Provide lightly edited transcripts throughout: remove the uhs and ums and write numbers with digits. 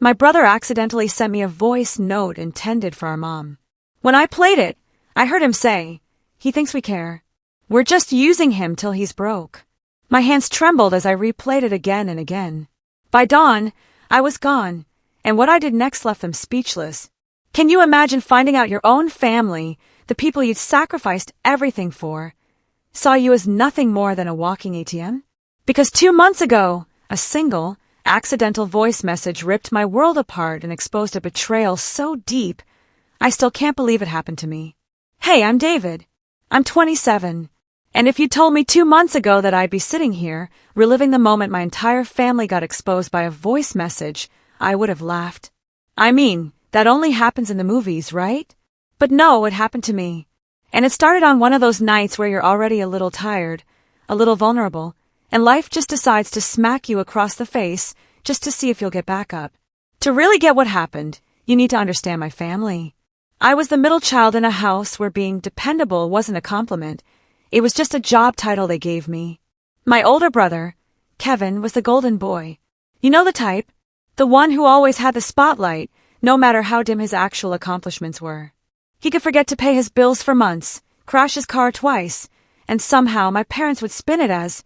My brother accidentally sent me a voice note intended for our mom. When I played it, I heard him say, "He thinks we care. We're just using him till he's broke." My hands trembled as I replayed it again and again. By dawn, I was gone, and what I did next left them speechless. Can you imagine finding out your own family, the people you'd sacrificed everything for, saw you as nothing more than a walking ATM? Because 2 months ago, a single, accidental voice message ripped my world apart and exposed a betrayal so deep, I still can't believe it happened to me. Hey, I'm David. I'm 27. And if you told me 2 months ago that I'd be sitting here, reliving the moment my entire family got exposed by a voice message, I would have laughed. I mean, that only happens in the movies, right? But no, it happened to me. And it started on one of those nights where you're already a little tired, a little vulnerable, and life just decides to smack you across the face just to see if you'll get back up. To really get what happened, you need to understand my family. I was the middle child in a house where being dependable wasn't a compliment. It was just a job title they gave me. My older brother, Kevin, was the golden boy. You know the type? The one who always had the spotlight, no matter how dim his actual accomplishments were. He could forget to pay his bills for months, crash his car twice, and somehow my parents would spin it as,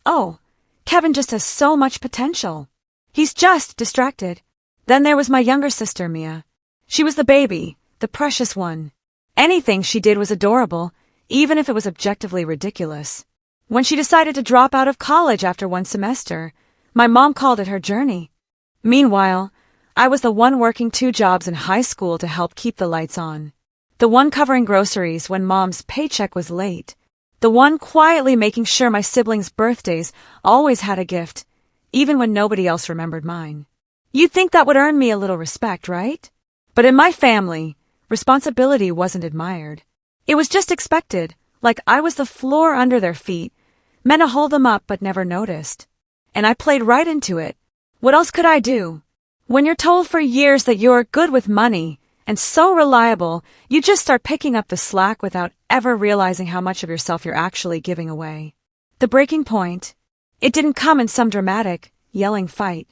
"Oh, Kevin just has so much potential. He's just distracted." Then there was my younger sister, Mia. She was the baby, the precious one. Anything she did was adorable, even if it was objectively ridiculous. When she decided to drop out of college after 1 semester, my mom called it her journey. Meanwhile, I was the one working 2 jobs in high school to help keep the lights on. The one covering groceries when mom's paycheck was late. The one quietly making sure my siblings' birthdays always had a gift, even when nobody else remembered mine. You'd think that would earn me a little respect, right? But in my family, responsibility wasn't admired. It was just expected, like I was the floor under their feet, meant to hold them up but never noticed. And I played right into it. What else could I do? When you're told for years that you're good with money and so reliable, you just start picking up the slack without ever realizing how much of yourself you're actually giving away. The breaking point, it didn't come in some dramatic, yelling fight.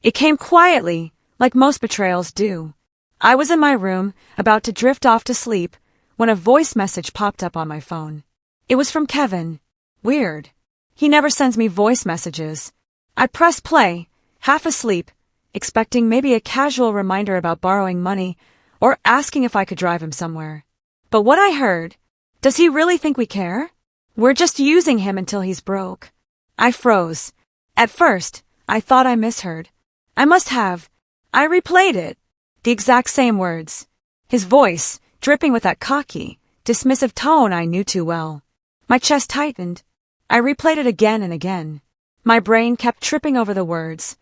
It came quietly, like most betrayals do. I was in my room, about to drift off to sleep, when a voice message popped up on my phone. It was from Kevin. Weird. He never sends me voice messages. I pressed play, half asleep, expecting maybe a casual reminder about borrowing money or asking if I could drive him somewhere. But what I heard, "Does he really think we care? We're just using him until he's broke." I froze. At first, I thought I misheard. I must have. I replayed it. The exact same words. His voice, dripping with that cocky, dismissive tone I knew too well. My chest tightened. I replayed it again and again. My brain kept tripping over the words,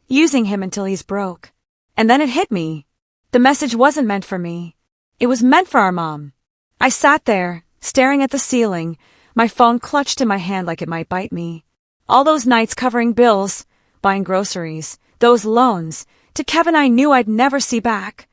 using him until he's broke. And then it hit me. The message wasn't meant for me. It was meant for our mom. I sat there, staring at the ceiling, my phone clutched in my hand like it might bite me. All those nights covering bills, buying groceries, those loans, to Kevin I knew I'd never see back.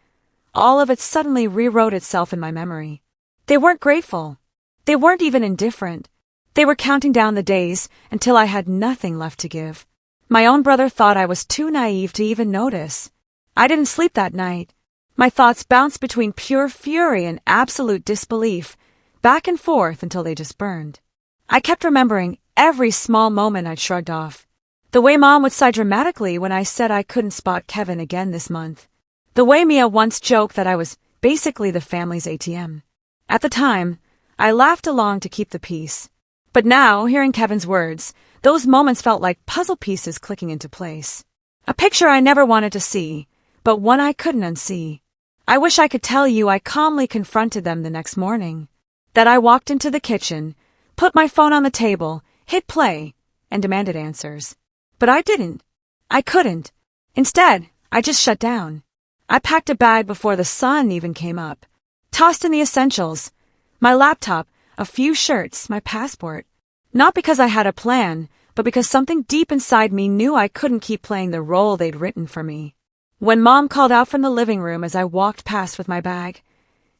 All of it suddenly rewrote itself in my memory. They weren't grateful. They weren't even indifferent. They were counting down the days until I had nothing left to give. My own brother thought I was too naive to even notice. I didn't sleep that night. My thoughts bounced between pure fury and absolute disbelief, back and forth until they just burned. I kept remembering every small moment I'd shrugged off. The way Mom would sigh dramatically when I said I couldn't spot Kevin again this month. The way Mia once joked that I was basically the family's ATM. At the time, I laughed along to keep the peace. But now, hearing Kevin's words, those moments felt like puzzle pieces clicking into place. A picture I never wanted to see, but one I couldn't unsee. I wish I could tell you I calmly confronted them the next morning. That I walked into the kitchen, put my phone on the table, hit play, and demanded answers. But I didn't. I couldn't. Instead, I just shut down. I packed a bag before the sun even came up. Tossed in the essentials. My laptop, a few shirts, my passport. Not because I had a plan, but because something deep inside me knew I couldn't keep playing the role they'd written for me. When Mom called out from the living room as I walked past with my bag,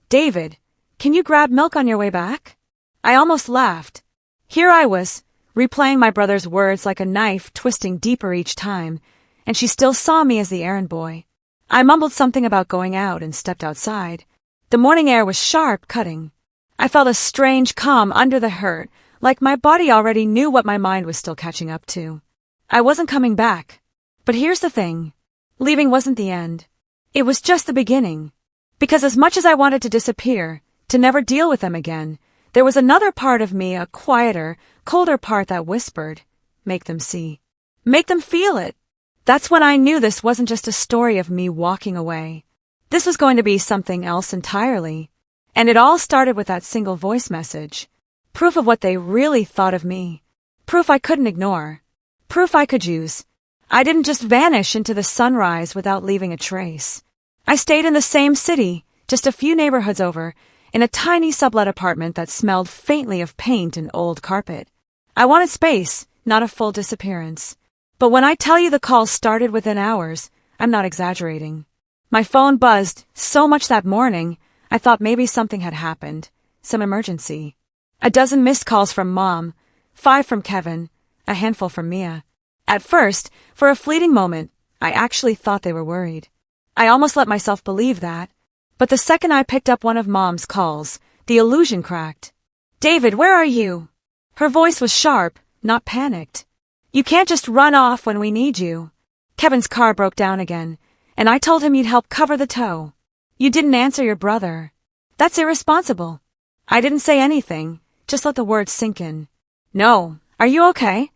"David, can you grab milk on your way back?" I almost laughed. Here I was, replaying my brother's words like a knife twisting deeper each time, and she still saw me as the errand boy. I mumbled something about going out and stepped outside. The morning air was sharp, cutting. I felt a strange calm under the hurt, like my body already knew what my mind was still catching up to. I wasn't coming back. But here's the thing. Leaving wasn't the end. It was just the beginning. Because as much as I wanted to disappear, to never deal with them again, there was another part of me, a quieter, colder part that whispered, make them see. Make them feel it. That's when I knew this wasn't just a story of me walking away. This was going to be something else entirely. And it all started with that single voice message. Proof of what they really thought of me. Proof I couldn't ignore. Proof I could use. I didn't just vanish into the sunrise without leaving a trace. I stayed in the same city, just a few neighborhoods over, in a tiny sublet apartment that smelled faintly of paint and old carpet. I wanted space, not a full disappearance. But when I tell you the calls started within hours, I'm not exaggerating. My phone buzzed so much that morning, I thought maybe something had happened, some emergency. A dozen missed calls from Mom, 5 from Kevin, a handful from Mia. At first, for a fleeting moment, I actually thought they were worried. I almost let myself believe that. But the second I picked up one of Mom's calls, the illusion cracked. David, where are you? Her voice was sharp, not panicked. You can't just run off when we need you. Kevin's car broke down again, and I told him you'd help cover the tow. You didn't answer your brother. That's irresponsible. I didn't say anything, just let the words sink in. No, are you okay?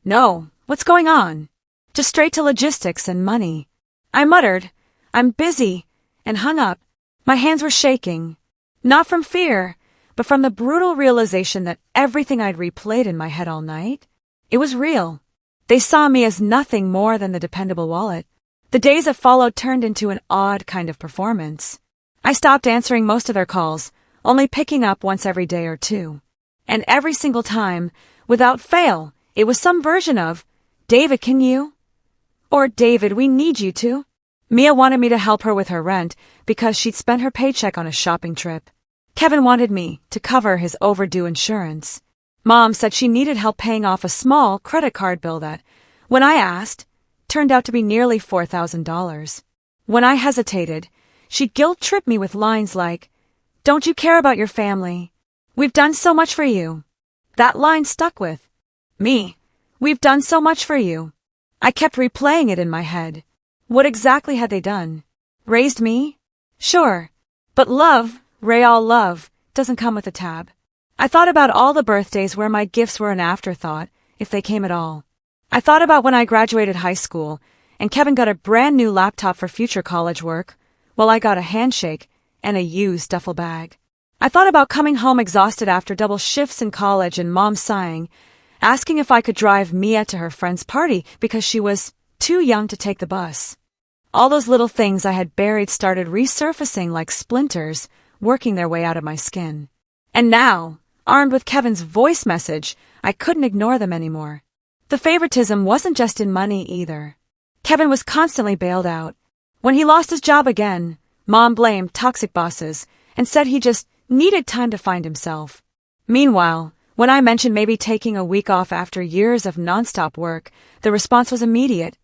No, what's going on? Just straight to logistics and money. I muttered, I'm busy, and hung up. My hands were shaking. Not from fear, but from the brutal realization that everything I'd replayed in my head all night, it was real. They saw me as nothing more than the dependable wallet. The days that followed turned into an odd kind of performance. I stopped answering most of their calls, only picking up once every day or two. And every single time, without fail, it was some version of, David, can you? Or, David, we need you to. Mia wanted me to help her with her rent because she'd spent her paycheck on a shopping trip. Kevin wanted me to cover his overdue insurance. Mom said she needed help paying off a small credit card bill that, when I asked, turned out to be nearly $4,000. When I hesitated, she guilt-tripped me with lines like, Don't you care about your family? We've done so much for you. That line stuck with me. We've done so much for you. I kept replaying it in my head. What exactly had they done? Raised me? Sure. But love, real love, doesn't come with a tab. I thought about all the birthdays where my gifts were an afterthought, if they came at all. I thought about when I graduated high school, and Kevin got a brand new laptop for future college work, while I got a handshake and a used duffel bag. I thought about coming home exhausted after double shifts in college and Mom sighing, asking if I could drive Mia to her friend's party because she was too young to take the bus. All those little things I had buried started resurfacing like splinters, working their way out of my skin. And now, armed with Kevin's voice message, I couldn't ignore them anymore. The favoritism wasn't just in money either. Kevin was constantly bailed out. When he lost his job again, Mom blamed toxic bosses and said he just needed time to find himself. Meanwhile, when I mentioned maybe taking a week off after years of nonstop work, the response was immediate.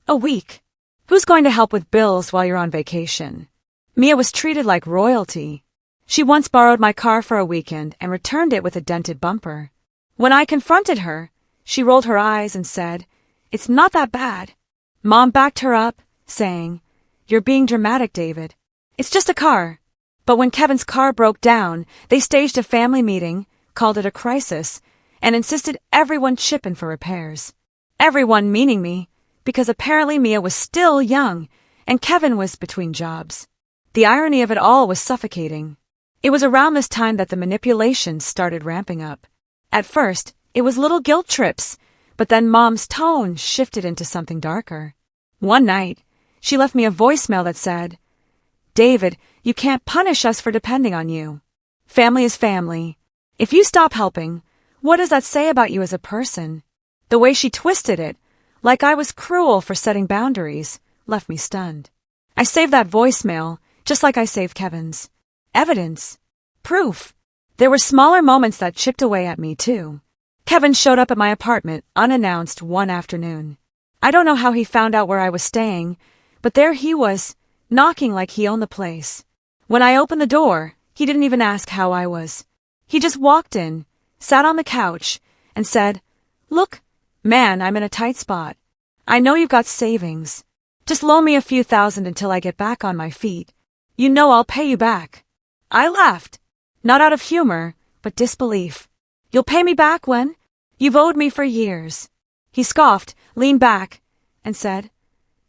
A week? Who's going to help with bills while you're on vacation? Mia was treated like royalty. She once borrowed my car for a weekend and returned it with a dented bumper. When I confronted her, she rolled her eyes and said, It's not that bad. Mom backed her up, saying, You're being dramatic, David. It's just a car. But when Kevin's car broke down, they staged a family meeting, called it a crisis, and insisted everyone chip in for repairs. Everyone meaning me, because apparently Mia was still young, and Kevin was between jobs. The irony of it all was suffocating. It was around this time that the manipulations started ramping up. At first, it was little guilt trips, but then Mom's tone shifted into something darker. One night, she left me a voicemail that said, David, you can't punish us for depending on you. Family is family. If you stop helping, what does that say about you as a person? The way she twisted it, like I was cruel for setting boundaries, left me stunned. I saved that voicemail, just like I saved Kevin's. Evidence. Proof. There were smaller moments that chipped away at me, too. Kevin showed up at my apartment unannounced one afternoon. I don't know how he found out where I was staying, but there he was, knocking like he owned the place. When I opened the door, he didn't even ask how I was. He just walked in, sat on the couch, and said, "Look, man, I'm in a tight spot. I know you've got savings. Just loan me a few thousand until I get back on my feet. You know I'll pay you back." I laughed, not out of humor, but disbelief. "You'll pay me back when? You've owed me for years." He scoffed, leaned back, and said,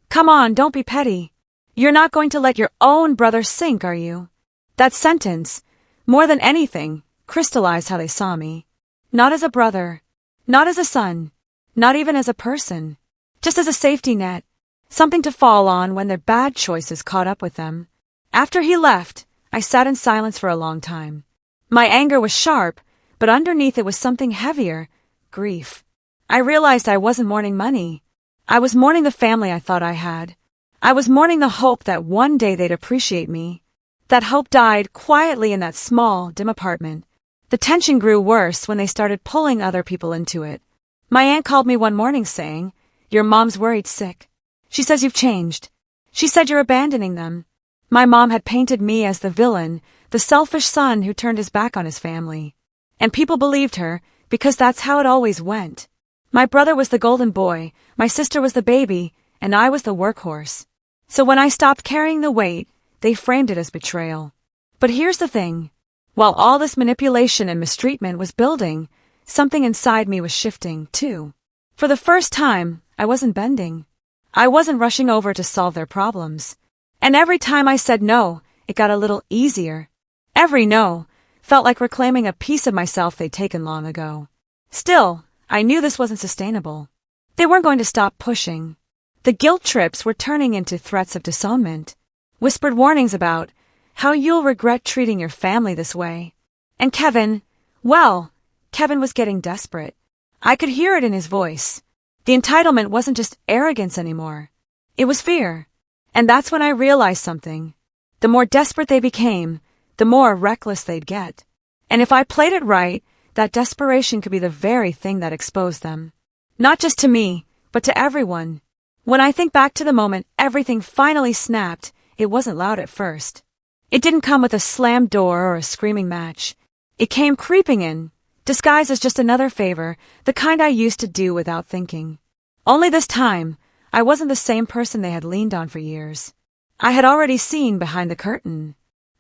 "Come on, don't be petty. You're not going to let your own brother sink, are you?" That sentence, more than anything, crystallized how they saw me. Not as a brother, not as a son, not even as a person, just as a safety net, something to fall on when their bad choices caught up with them. After he left, I sat in silence for a long time. My anger was sharp, but underneath it was something heavier, grief. I realized I wasn't mourning money. I was mourning the family I thought I had. I was mourning the hope that one day they'd appreciate me. That hope died quietly in that small, dim apartment. The tension grew worse when they started pulling other people into it. My aunt called me one morning saying, "Your mom's worried sick. She says you've changed. She said you're abandoning them." My mom had painted me as the villain, the selfish son who turned his back on his family. And people believed her, because that's how it always went. My brother was the golden boy, my sister was the baby, and I was the workhorse. So when I stopped carrying the weight, they framed it as betrayal. But here's the thing. While all this manipulation and mistreatment was building, something inside me was shifting, too. For the first time, I wasn't bending. I wasn't rushing over to solve their problems. And every time I said no, it got a little easier. Every no felt like reclaiming a piece of myself they'd taken long ago. Still, I knew this wasn't sustainable. They weren't going to stop pushing. The guilt trips were turning into threats of disownment, whispered warnings about how you'll regret treating your family this way. And Kevin was getting desperate. I could hear it in his voice. The entitlement wasn't just arrogance anymore. It was fear. And that's when I realized something. The more desperate they became, the more reckless they'd get. And if I played it right, that desperation could be the very thing that exposed them. Not just to me, but to everyone. When I think back to the moment everything finally snapped, it wasn't loud at first. It didn't come with a slammed door or a screaming match. It came creeping in, disguised as just another favor, the kind I used to do without thinking. Only this time, I wasn't the same person they had leaned on for years. I had already seen behind the curtain.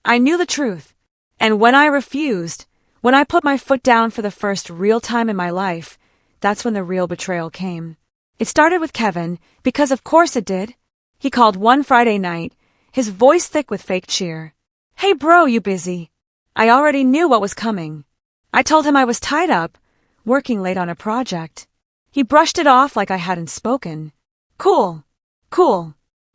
I knew the truth. And when I refused, when I put my foot down for the first real time in my life, that's when the real betrayal came. It started with Kevin, because of course it did. He called one Friday night, his voice thick with fake cheer. "Hey bro, you busy?" I already knew what was coming. I told him I was tied up, working late on a project. He brushed it off like I hadn't spoken. Cool.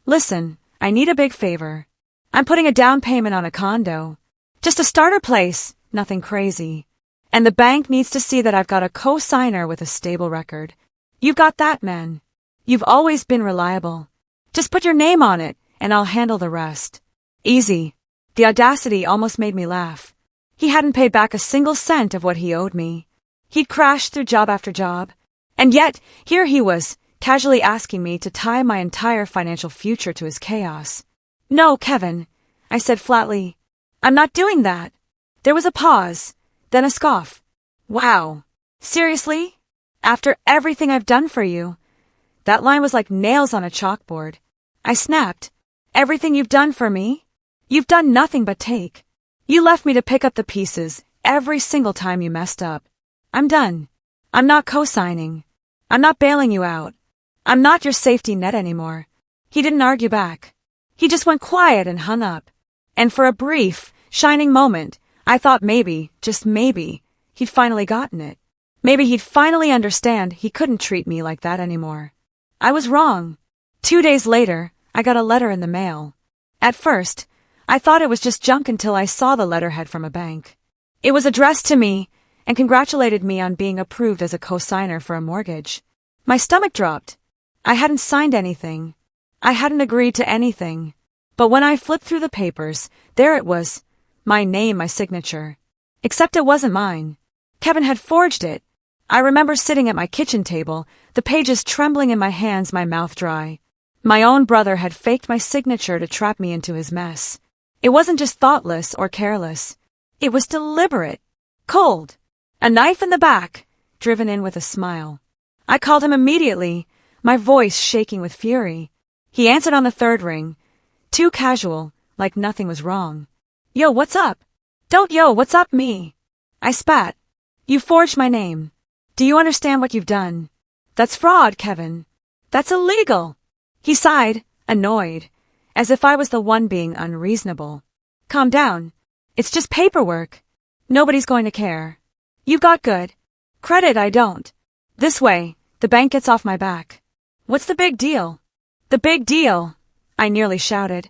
Listen, I need a big favor. I'm putting a down payment on a condo. Just a starter place, nothing crazy. And the bank needs to see that I've got a co-signer with a stable record. You've got that, man. You've always been reliable. Just put your name on it, and I'll handle the rest. Easy. The audacity almost made me laugh. He hadn't paid back a single cent of what he owed me. He'd crashed through job after job. And yet, here he was, casually asking me to tie my entire financial future to his chaos. "No, Kevin," I said flatly. "I'm not doing that." There was a pause, then a scoff. "Wow. Seriously? After everything I've done for you?" That line was like nails on a chalkboard. I snapped. "Everything you've done for me? You've done nothing but take. You left me to pick up the pieces every single time you messed up. I'm done. I'm not co-signing. I'm not bailing you out. I'm not your safety net anymore." He didn't argue back. He just went quiet and hung up. And for a brief, shining moment, I thought maybe, just maybe, he'd finally gotten it. Maybe he'd finally understand he couldn't treat me like that anymore. I was wrong. 2 days later, I got a letter in the mail. At first, I thought it was just junk until I saw the letterhead from a bank. It was addressed to me and congratulated me on being approved as a co-signer for a mortgage. My stomach dropped. I hadn't signed anything. I hadn't agreed to anything. But when I flipped through the papers, there it was. My name, my signature. Except it wasn't mine. Kevin had forged it. I remember sitting at my kitchen table, the pages trembling in my hands, my mouth dry. My own brother had faked my signature to trap me into his mess. It wasn't just thoughtless or careless. It was deliberate, cold, a knife in the back, driven in with a smile. I called him immediately, my voice shaking with fury. He answered on the third ring, too casual, like nothing was wrong. Yo, what's up? Don't yo, what's up me? I spat. You forged my name. Do you understand what you've done? That's fraud, Kevin. That's illegal. He sighed, annoyed, as if I was the one being unreasonable. Calm down. It's just paperwork. Nobody's going to care. You've got good credit, I don't. This way, the bank gets off my back. What's the big deal? The big deal, I nearly shouted,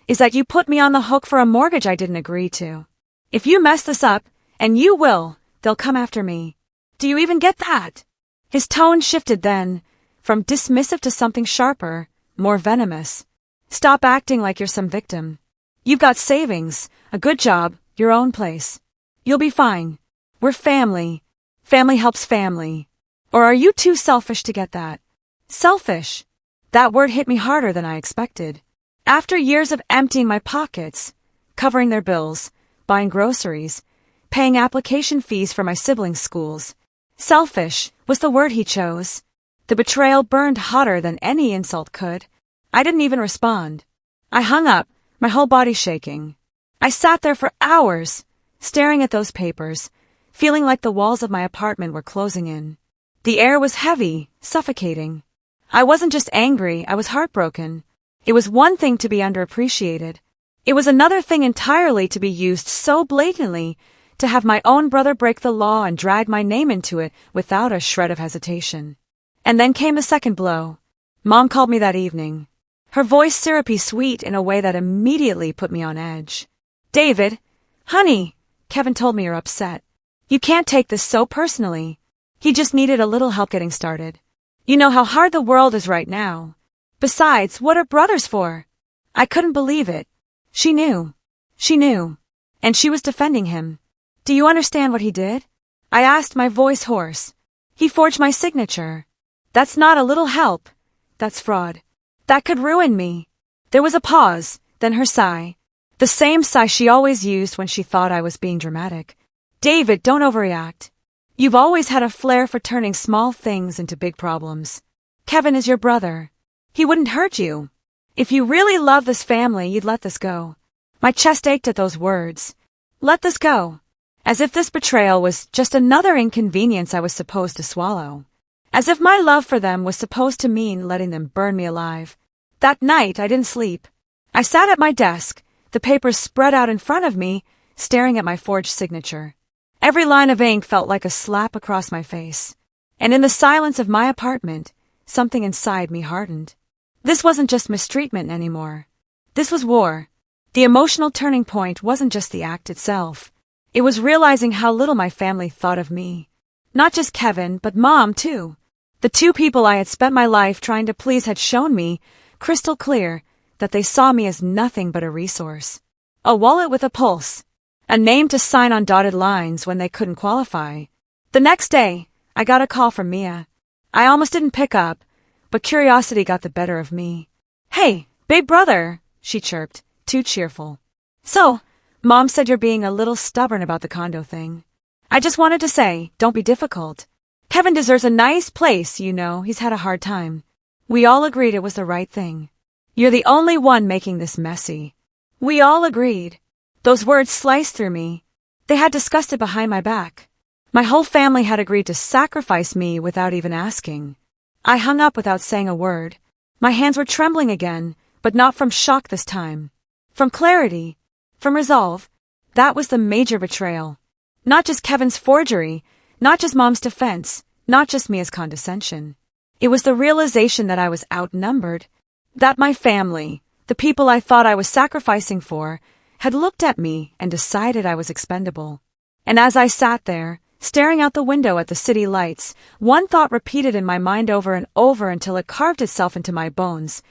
is that you put me on the hook for a mortgage I didn't agree to. If you mess this up, and you will, they'll come after me. Do you even get that? His tone shifted then, from dismissive to something sharper, more venomous. Stop acting like you're some victim. You've got savings, a good job, your own place. You'll be fine. We're family. Family helps family. Or are you too selfish to get that? Selfish. That word hit me harder than I expected. After years of emptying my pockets, covering their bills, buying groceries, paying application fees for my siblings' schools, selfish was the word he chose. The betrayal burned hotter than any insult could. I didn't even respond. I hung up, my whole body shaking. I sat there for hours, staring at those papers, feeling like the walls of my apartment were closing in. The air was heavy, suffocating. I wasn't just angry, I was heartbroken. It was one thing to be underappreciated. It was another thing entirely to be used so blatantly, to have my own brother break the law and drag my name into it without a shred of hesitation. And then came the second blow. Mom called me that evening. Her voice syrupy sweet in a way that immediately put me on edge. David, honey, Kevin told me you're upset. You can't take this so personally. He just needed a little help getting started. You know how hard the world is right now. Besides, what are brothers for? I couldn't believe it. She knew. She knew. And she was defending him. Do you understand what he did? I asked, my voice hoarse. He forged my signature. That's not a little help. That's fraud. That could ruin me. There was a pause, then her sigh. The same sigh she always used when she thought I was being dramatic. David, don't overreact. You've always had a flair for turning small things into big problems. Kevin is your brother. He wouldn't hurt you. If you really love this family, you'd let this go. My chest ached at those words. Let this go. As if this betrayal was just another inconvenience I was supposed to swallow. As if my love for them was supposed to mean letting them burn me alive. That night, I didn't sleep. I sat at my desk, the papers spread out in front of me, staring at my forged signature. Every line of ink felt like a slap across my face. And in the silence of my apartment, something inside me hardened. This wasn't just mistreatment anymore. This was war. The emotional turning point wasn't just the act itself. It was realizing how little my family thought of me. Not just Kevin, but Mom, too. The two people I had spent my life trying to please had shown me, crystal clear, that they saw me as nothing but a resource. A wallet with a pulse. A name to sign on dotted lines when they couldn't qualify. The next day, I got a call from Mia. I almost didn't pick up, but curiosity got the better of me. Hey, big brother, she chirped, too cheerful. So, Mom said you're being a little stubborn about the condo thing. I just wanted to say, don't be difficult. Kevin deserves a nice place, you know, he's had a hard time. We all agreed it was the right thing. You're the only one making this messy. We all agreed. Those words sliced through me. They had discussed it behind my back. My whole family had agreed to sacrifice me without even asking. I hung up without saying a word. My hands were trembling again, but not from shock this time. From clarity. From resolve. That was the major betrayal. Not just Kevin's forgery, not just Mom's defense, not just Mia's condescension. It was the realization that I was outnumbered. That my family, the people I thought I was sacrificing for, had looked at me and decided I was expendable. And as I sat there, staring out the window at the city lights, one thought repeated in my mind over and over until it carved itself into my bones.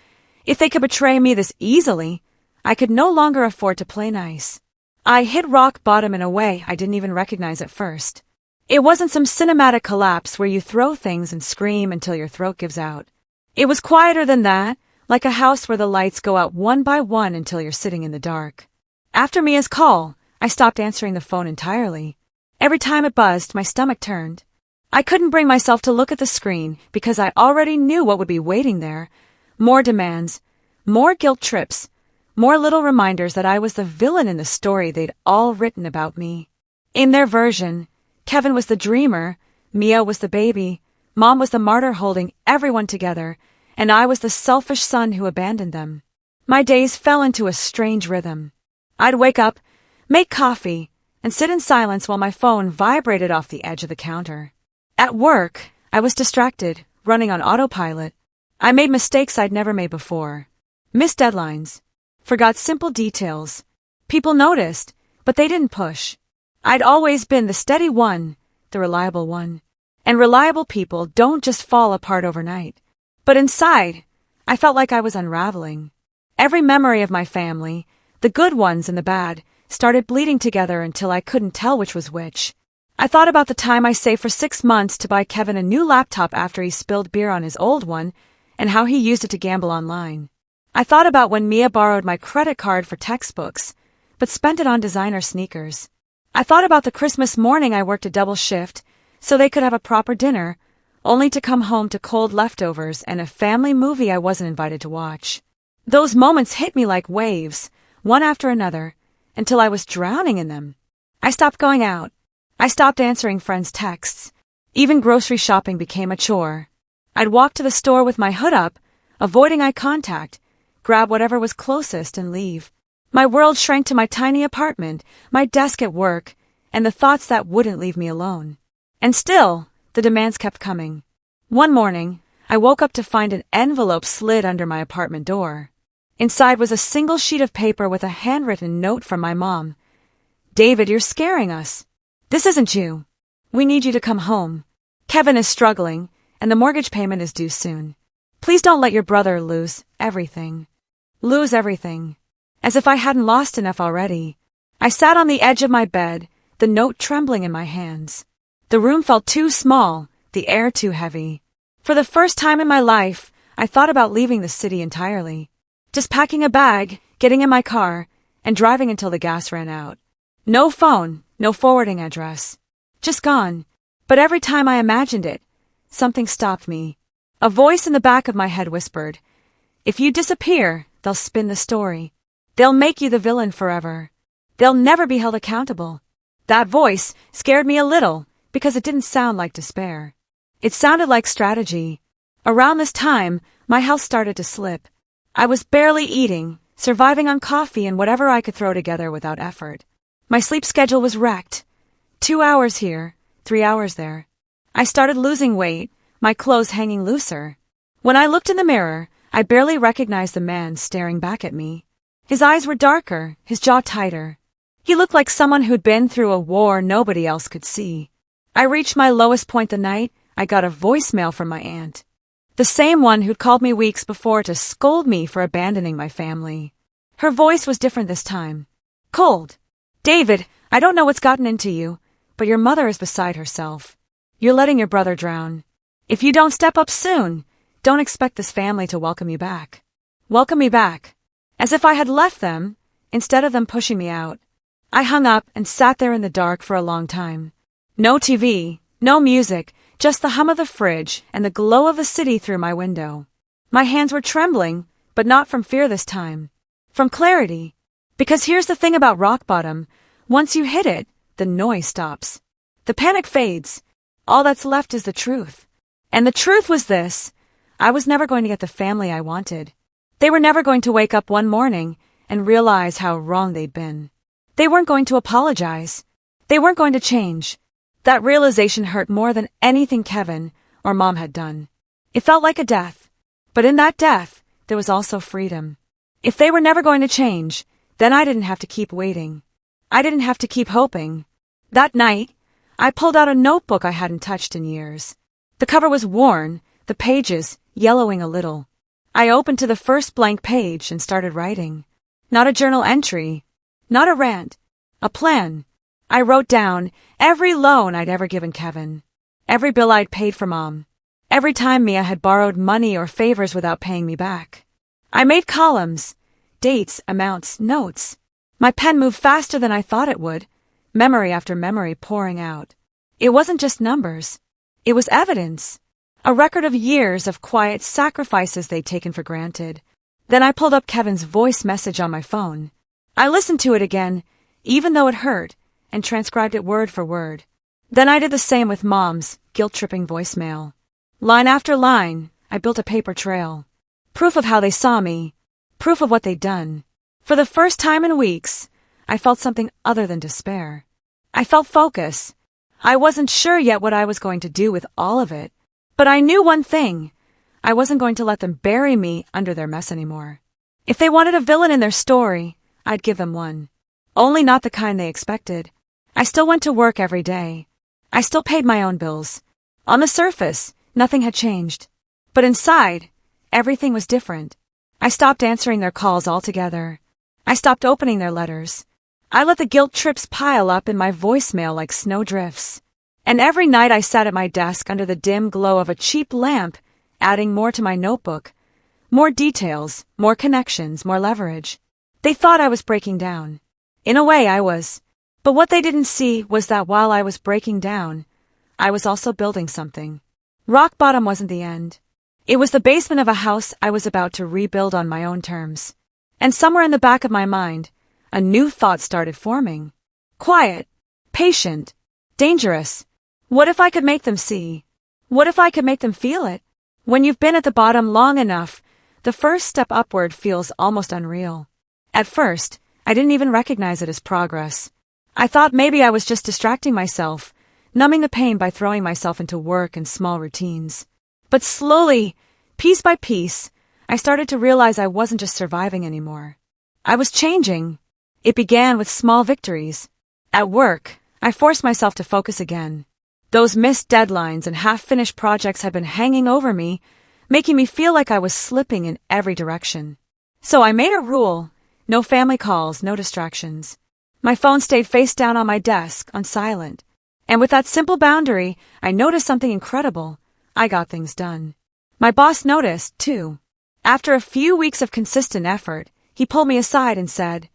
If they could betray me this easily, I could no longer afford to play nice. I hit rock bottom in a way I didn't even recognize at first. It wasn't some cinematic collapse where you throw things and scream until your throat gives out. It was quieter than that, like a house where the lights go out one by one until you're sitting in the dark. After Mia's call, I stopped answering the phone entirely. Every time it buzzed, my stomach turned. I couldn't bring myself to look at the screen because I already knew what would be waiting there. More demands, more guilt trips, more little reminders that I was the villain in the story they'd all written about me. In their version, Kevin was the dreamer, Mia was the baby, Mom was the martyr holding everyone together, and I was the selfish son who abandoned them. My days fell into a strange rhythm. I'd wake up, make coffee, and sit in silence while my phone vibrated off the edge of the counter. At work, I was distracted, running on autopilot. I made mistakes I'd never made before. Missed deadlines. Forgot simple details. People noticed, but they didn't push. I'd always been the steady one, the reliable one. And reliable people don't just fall apart overnight. But inside, I felt like I was unraveling. Every memory of my family, the good ones and the bad, started bleeding together until I couldn't tell which was which. I thought about the time I saved for 6 months to buy Kevin a new laptop after he spilled beer on his old one, and how he used it to gamble online. I thought about when Mia borrowed my credit card for textbooks, but spent it on designer sneakers. I thought about the Christmas morning I worked a double shift so they could have a proper dinner, only to come home to cold leftovers and a family movie I wasn't invited to watch. Those moments hit me like waves, one after another, until I was drowning in them. I stopped going out. I stopped answering friends' texts. Even grocery shopping became a chore. I'd walk to the store with my hood up, avoiding eye contact, grab whatever was closest and leave. My world shrank to my tiny apartment, my desk at work, and the thoughts that wouldn't leave me alone. And still, the demands kept coming. One morning, I woke up to find an envelope slid under my apartment door. Inside was a single sheet of paper with a handwritten note from my mom. "David, you're scaring us. This isn't you. We need you to come home. Kevin is struggling, and the mortgage payment is due soon. Please don't let your brother lose everything." Lose everything. As if I hadn't lost enough already. I sat on the edge of my bed, the note trembling in my hands. The room felt too small, the air too heavy. For the first time in my life, I thought about leaving the city entirely. Just packing a bag, getting in my car, and driving until the gas ran out. No phone, no forwarding address. Just gone. But every time I imagined it, something stopped me. A voice in the back of my head whispered, "If you disappear, they'll spin the story. They'll make you the villain forever. They'll never be held accountable." That voice scared me a little because it didn't sound like despair. It sounded like strategy. Around this time, my health started to slip. I was barely eating, surviving on coffee and whatever I could throw together without effort. My sleep schedule was wrecked. 2 hours here, 3 hours there. I started losing weight, my clothes hanging looser. When I looked in the mirror, I barely recognized the man staring back at me. His eyes were darker, his jaw tighter. He looked like someone who'd been through a war nobody else could see. I reached my lowest point the night I got a voicemail from my aunt. The same one who'd called me weeks before to scold me for abandoning my family. Her voice was different this time. Cold. "David, I don't know what's gotten into you, but your mother is beside herself. You're letting your brother drown. If you don't step up soon, don't expect this family to welcome you back." Welcome me back. As if I had left them, instead of them pushing me out. I hung up and sat there in the dark for a long time. No TV, no music, just the hum of the fridge and the glow of the city through my window. My hands were trembling, but not from fear this time. From clarity. Because here's the thing about rock bottom. Once you hit it, the noise stops. The panic fades. All that's left is the truth. And the truth was this. I was never going to get the family I wanted. They were never going to wake up one morning and realize how wrong they'd been. They weren't going to apologize. They weren't going to change. That realization hurt more than anything Kevin or Mom had done. It felt like a death. But in that death, there was also freedom. If they were never going to change, then I didn't have to keep waiting. I didn't have to keep hoping. That night, I pulled out a notebook I hadn't touched in years. The cover was worn, the pages yellowing a little. I opened to the first blank page and started writing. Not a journal entry, not a rant, a plan. I wrote down every loan I'd ever given Kevin, every bill I'd paid for Mom, every time Mia had borrowed money or favors without paying me back. I made columns, dates, amounts, notes. My pen moved faster than I thought it would, memory after memory pouring out. It wasn't just numbers. It was evidence. A record of years of quiet sacrifices they'd taken for granted. Then I pulled up Kevin's voice message on my phone. I listened to it again, even though it hurt, and transcribed it word for word. Then I did the same with Mom's guilt-tripping voicemail. Line after line, I built a paper trail. Proof of how they saw me. Proof of what they'd done. For the first time in weeks, I felt something other than despair. I felt focus. I wasn't sure yet what I was going to do with all of it, but I knew one thing. I wasn't going to let them bury me under their mess anymore. If they wanted a villain in their story, I'd give them one. Only not the kind they expected. I still went to work every day. I still paid my own bills. On the surface, nothing had changed. But inside, everything was different. I stopped answering their calls altogether. I stopped opening their letters. I let the guilt trips pile up in my voicemail like snowdrifts. And every night I sat at my desk under the dim glow of a cheap lamp, adding more to my notebook. More details, more connections, more leverage. They thought I was breaking down. In a way, I was. But what they didn't see was that while I was breaking down, I was also building something. Rock bottom wasn't the end. It was the basement of a house I was about to rebuild on my own terms. And somewhere in the back of my mind, a new thought started forming. Quiet, patient, dangerous. What if I could make them see? What if I could make them feel it? When you've been at the bottom long enough, the first step upward feels almost unreal. At first, I didn't even recognize it as progress. I thought maybe I was just distracting myself, numbing the pain by throwing myself into work and small routines. But slowly, piece by piece, I started to realize I wasn't just surviving anymore. I was changing. It began with small victories. At work, I forced myself to focus again. Those missed deadlines and half-finished projects had been hanging over me, making me feel like I was slipping in every direction. So I made a rule. No family calls, no distractions. My phone stayed face down on my desk, on silent. And with that simple boundary, I noticed something incredible. I got things done. My boss noticed, too. After a few weeks of consistent effort, he pulled me aside and said,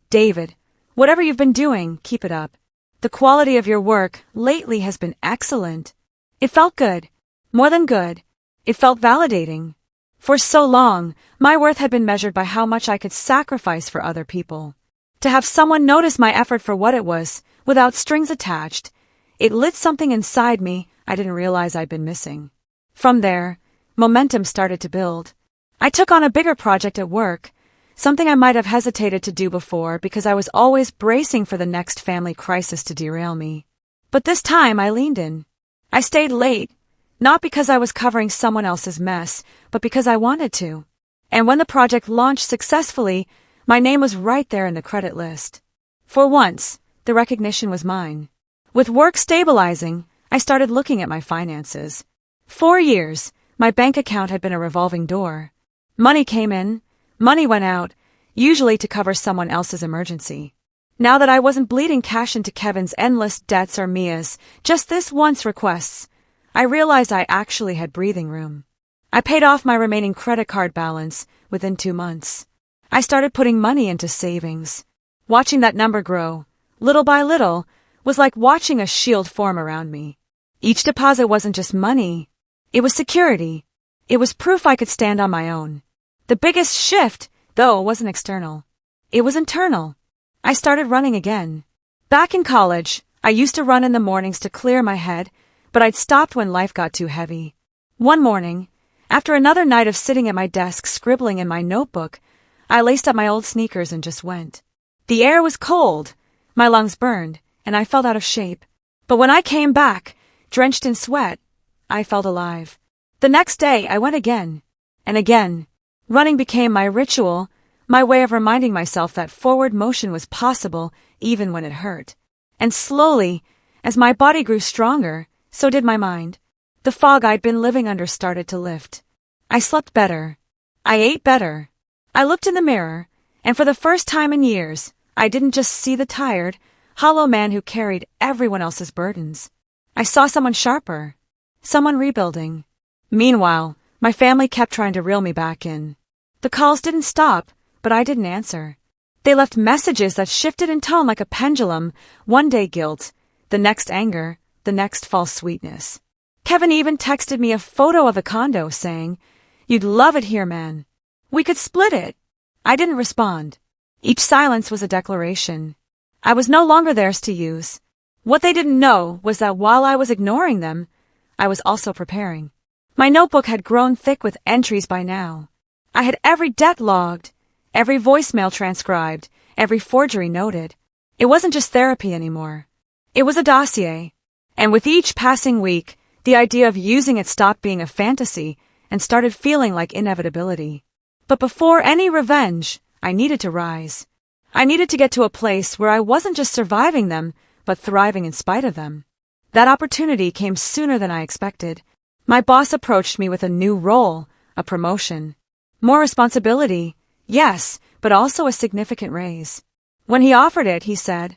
"David, whatever you've been doing, keep it up. The quality of your work lately has been excellent." It felt good. More than good. It felt validating. For so long, my worth had been measured by how much I could sacrifice for other people. To have someone notice my effort for what it was, without strings attached, it lit something inside me I didn't realize I'd been missing. From there, momentum started to build. I took on a bigger project at work, something I might have hesitated to do before because I was always bracing for the next family crisis to derail me. But this time I leaned in. I stayed late, not because I was covering someone else's mess, but because I wanted to. And when the project launched successfully, my name was right there in the credit list. For once, the recognition was mine. With work stabilizing, I started looking at my finances. 4 years, my bank account had been a revolving door. Money came in, money went out, usually to cover someone else's emergency. Now that I wasn't bleeding cash into Kevin's endless debts or Mia's just this once requests, I realized I actually had breathing room. I paid off my remaining credit card balance within 2 months. I started putting money into savings. Watching that number grow, little by little, was like watching a shield form around me. Each deposit wasn't just money. It was security. It was proof I could stand on my own. The biggest shift, though, wasn't external. It was internal. I started running again. Back in college, I used to run in the mornings to clear my head, but I'd stopped when life got too heavy. One morning, after another night of sitting at my desk scribbling in my notebook, I laced up my old sneakers and just went. The air was cold, my lungs burned, and I felt out of shape. But when I came back, drenched in sweat, I felt alive. The next day, I went again. And again. Running became my ritual, my way of reminding myself that forward motion was possible even when it hurt. And slowly, as my body grew stronger, so did my mind. The fog I'd been living under started to lift. I slept better. I ate better. I looked in the mirror, and for the first time in years, I didn't just see the tired, hollow man who carried everyone else's burdens. I saw someone sharper. Someone rebuilding. Meanwhile, my family kept trying to reel me back in. The calls didn't stop, but I didn't answer. They left messages that shifted in tone like a pendulum, one day guilt, the next anger, the next false sweetness. Kevin even texted me a photo of the condo saying, "You'd love it here, man. We could split it." I didn't respond. Each silence was a declaration. I was no longer theirs to use. What they didn't know was that while I was ignoring them, I was also preparing. My notebook had grown thick with entries by now. I had every debt logged, every voicemail transcribed, every forgery noted. It wasn't just therapy anymore. It was a dossier. And with each passing week, the idea of using it stopped being a fantasy and started feeling like inevitability. But before any revenge, I needed to rise. I needed to get to a place where I wasn't just surviving them, but thriving in spite of them. That opportunity came sooner than I expected. My boss approached me with a new role, a promotion. More responsibility, yes, but also a significant raise. When he offered it, he said,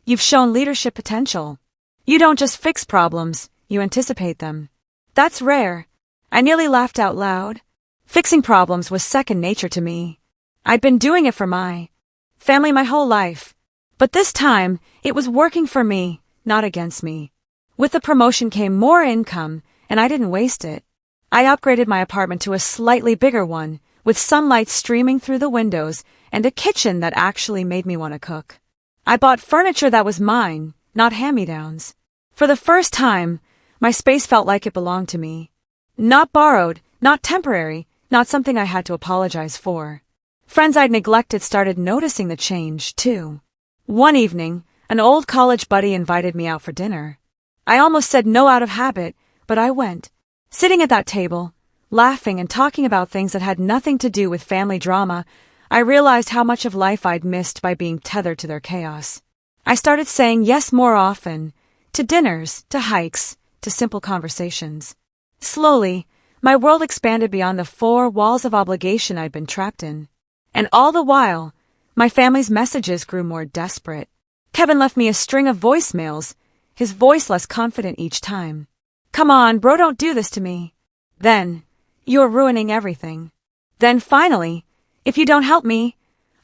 "You've shown leadership potential. You don't just fix problems, you anticipate them." That's rare. I nearly laughed out loud. Fixing problems was second nature to me. I'd been doing it for my family my whole life. But this time, it was working for me, not against me. With the promotion came more income, and I didn't waste it. I upgraded my apartment to a slightly bigger one, with sunlight streaming through the windows and a kitchen that actually made me want to cook. I bought furniture that was mine, not hand-me-downs. For the first time, my space felt like it belonged to me. Not borrowed, not temporary, not something I had to apologize for. Friends I'd neglected started noticing the change, too. One evening, an old college buddy invited me out for dinner. I almost said no out of habit, but I went. Sitting at that table, laughing and talking about things that had nothing to do with family drama, I realized how much of life I'd missed by being tethered to their chaos. I started saying yes more often, to dinners, to hikes, to simple conversations. Slowly, my world expanded beyond the four walls of obligation I'd been trapped in. And all the while, my family's messages grew more desperate. Kevin left me a string of voicemails, his voice less confident each time. "Come on, bro, don't do this to me." Then, "You're ruining everything." Then finally, "If you don't help me,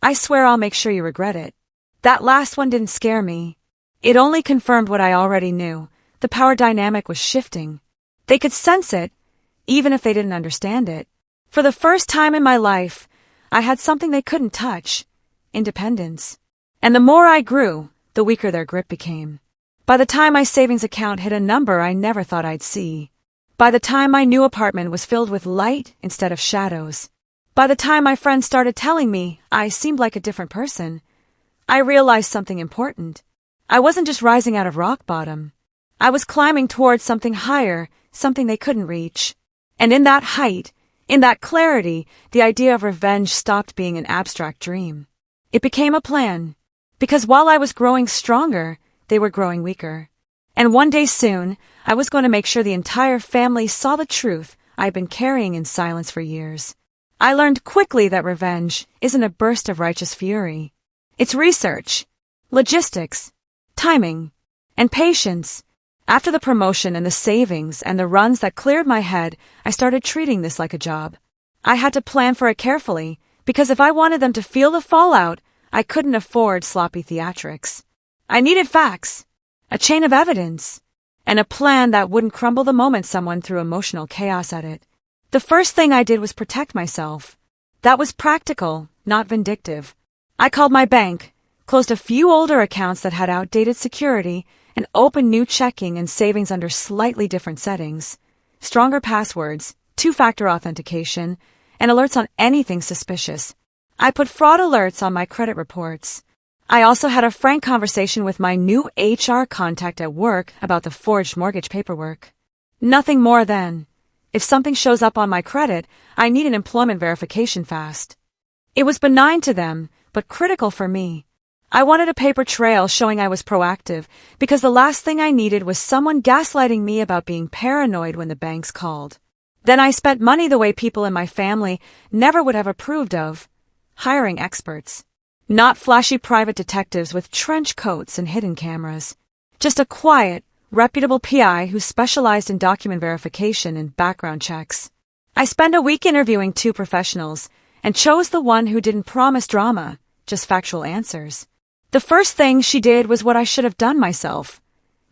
I swear I'll make sure you regret it." That last one didn't scare me. It only confirmed what I already knew. The power dynamic was shifting. They could sense it, even if they didn't understand it. For the first time in my life, I had something they couldn't touch: independence. And the more I grew, the weaker their grip became. By the time my savings account hit a number I never thought I'd see. By the time my new apartment was filled with light instead of shadows. By the time my friends started telling me I seemed like a different person, I realized something important. I wasn't just rising out of rock bottom. I was climbing towards something higher, something they couldn't reach. And in that height, in that clarity, the idea of revenge stopped being an abstract dream. It became a plan. Because while I was growing stronger, they were growing weaker. And one day soon, I was going to make sure the entire family saw the truth I'd been carrying in silence for years. I learned quickly that revenge isn't a burst of righteous fury. It's research, logistics, timing, and patience. After the promotion and the savings and the runs that cleared my head, I started treating this like a job. I had to plan for it carefully, because if I wanted them to feel the fallout, I couldn't afford sloppy theatrics. I needed facts, a chain of evidence, and a plan that wouldn't crumble the moment someone threw emotional chaos at it. The first thing I did was protect myself. That was practical, not vindictive. I called my bank, closed a few older accounts that had outdated security, and opened new checking and savings under slightly different settings, stronger passwords, two-factor authentication, and alerts on anything suspicious. I put fraud alerts on my credit reports. I also had a frank conversation with my new HR contact at work about the forged mortgage paperwork. Nothing more than, if something shows up on my credit, I need an employment verification fast. It was benign to them, but critical for me. I wanted a paper trail showing I was proactive, because the last thing I needed was someone gaslighting me about being paranoid when the banks called. Then I spent money the way people in my family never would have approved of, hiring experts. Not flashy private detectives with trench coats and hidden cameras. Just a quiet, reputable PI who specialized in document verification and background checks. I spent a week interviewing 2 professionals, and chose the one who didn't promise drama, just factual answers. The first thing she did was what I should have done myself.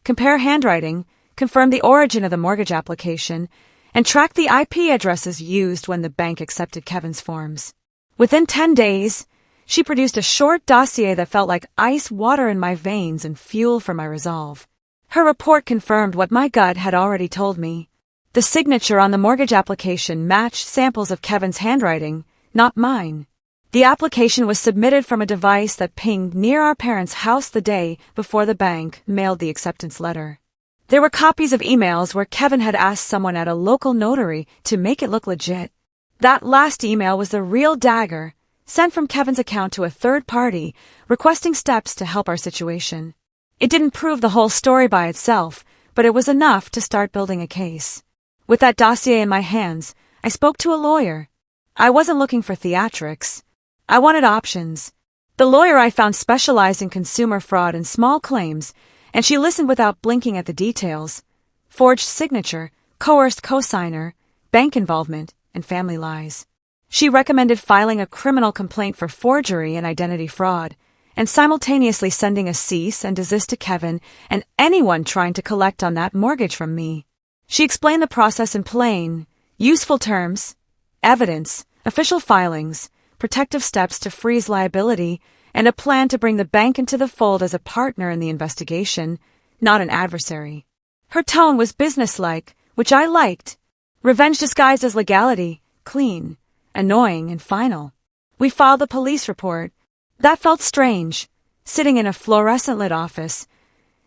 Compare handwriting, confirm the origin of the mortgage application, and track the IP addresses used when the bank accepted Kevin's forms. Within 10 days, she produced a short dossier that felt like ice water in my veins and fuel for my resolve. Her report confirmed what my gut had already told me. The signature on the mortgage application matched samples of Kevin's handwriting, not mine. The application was submitted from a device that pinged near our parents' house the day before the bank mailed the acceptance letter. There were copies of emails where Kevin had asked someone at a local notary to make it look legit. That last email was the real dagger, sent from Kevin's account to a third party, requesting steps to help our situation. It didn't prove the whole story by itself, but it was enough to start building a case. With that dossier in my hands, I spoke to a lawyer. I wasn't looking for theatrics. I wanted options. The lawyer I found specialized in consumer fraud and small claims, and she listened without blinking at the details. Forged signature, coerced cosigner, bank involvement, and family lies. She recommended filing a criminal complaint for forgery and identity fraud, and simultaneously sending a cease and desist to Kevin and anyone trying to collect on that mortgage from me. She explained the process in plain, useful terms: evidence, official filings, protective steps to freeze liability, and a plan to bring the bank into the fold as a partner in the investigation, not an adversary. Her tone was businesslike, which I liked. Revenge disguised as legality, clean, annoying, and final. We filed the police report. That felt strange, sitting in a fluorescent-lit office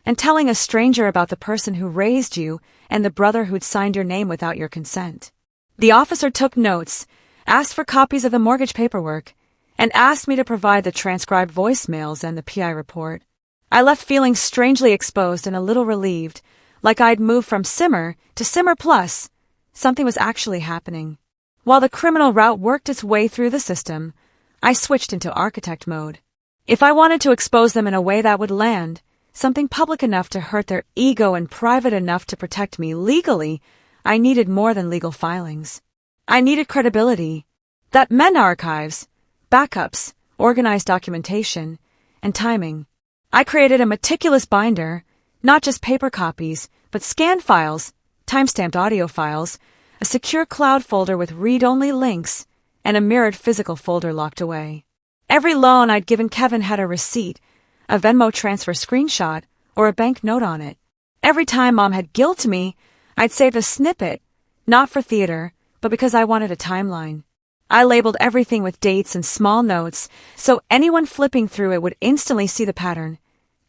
and telling a stranger about the person who raised you and the brother who'd signed your name without your consent. The officer took notes, asked for copies of the mortgage paperwork, and asked me to provide the transcribed voicemails and the PI report. I left feeling strangely exposed and a little relieved, like I'd moved from simmer to simmer plus. Something was actually happening. While the criminal route worked its way through the system, I switched into architect mode. If I wanted to expose them in a way that would land, something public enough to hurt their ego and private enough to protect me legally, I needed more than legal filings. I needed credibility. That meant archives, backups, organized documentation, and timing. I created a meticulous binder, not just paper copies, but scanned files, timestamped audio files, a secure cloud folder with read-only links, and a mirrored physical folder locked away. Every loan I'd given Kevin had a receipt, a Venmo transfer screenshot, or a bank note on it. Every time Mom had guilted me, I'd saved a snippet, not for theater, but because I wanted a timeline. I labeled everything with dates and small notes, so anyone flipping through it would instantly see the pattern.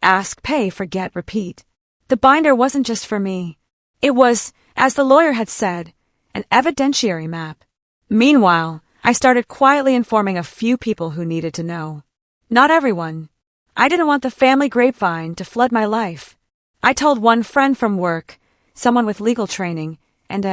Ask, pay, forget, repeat. The binder wasn't just for me. It was, as the lawyer had said, an evidentiary map. Meanwhile, I started quietly informing a few people who needed to know. Not everyone. I didn't want the family grapevine to flood my life. I told one friend from work, someone with legal training, and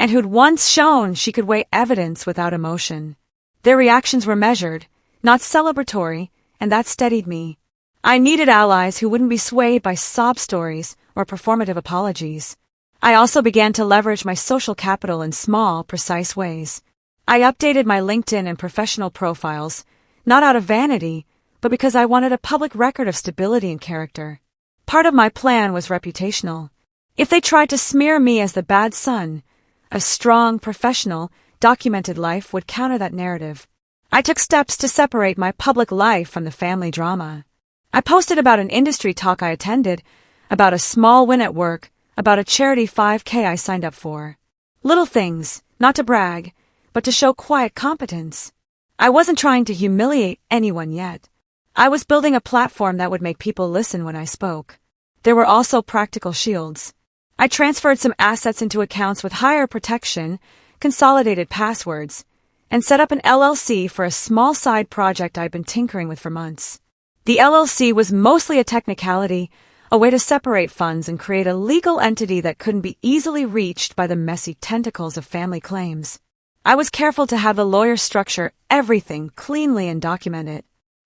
who'd once shown she could weigh evidence without emotion. Their reactions were measured, not celebratory, and that steadied me. I needed allies who wouldn't be swayed by sob stories or performative apologies. I also began to leverage my social capital in small, precise ways. I updated my LinkedIn and professional profiles, not out of vanity, but because I wanted a public record of stability and character. Part of my plan was reputational. If they tried to smear me as the bad son, a strong, professional, documented life would counter that narrative. I took steps to separate my public life from the family drama. I posted about an industry talk I attended, about a small win at work, about a charity 5K I signed up for. Little things, not to brag, but to show quiet competence. I wasn't trying to humiliate anyone yet. I was building a platform that would make people listen when I spoke. There were also practical shields. I transferred some assets into accounts with higher protection, consolidated passwords, and set up an LLC for a small side project I'd been tinkering with for months. The LLC was mostly a technicality, a way to separate funds and create a legal entity that couldn't be easily reached by the messy tentacles of family claims. I was careful to have the lawyer structure everything cleanly and document it.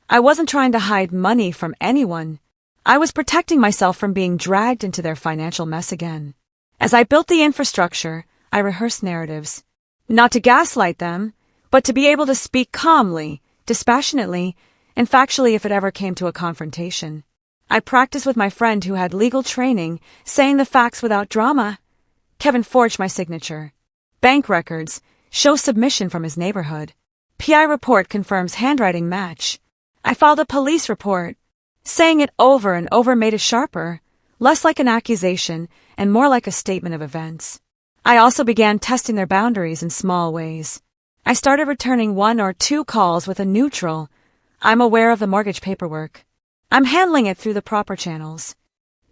I wasn't trying to hide money from anyone. I was protecting myself from being dragged into their financial mess again. As I built the infrastructure, I rehearsed narratives. Not to gaslight them, but to be able to speak calmly, dispassionately, and factually if it ever came to a confrontation. I practiced with my friend who had legal training, saying the facts without drama. Kevin forged my signature. Bank records show submission from his neighborhood. PI report confirms handwriting match. I filed a police report. Saying it over and over made it sharper, less like an accusation and more like a statement of events. I also began testing their boundaries in small ways. I started returning 1 or 2 calls with a neutral, "I'm aware of the mortgage paperwork. I'm handling it through the proper channels."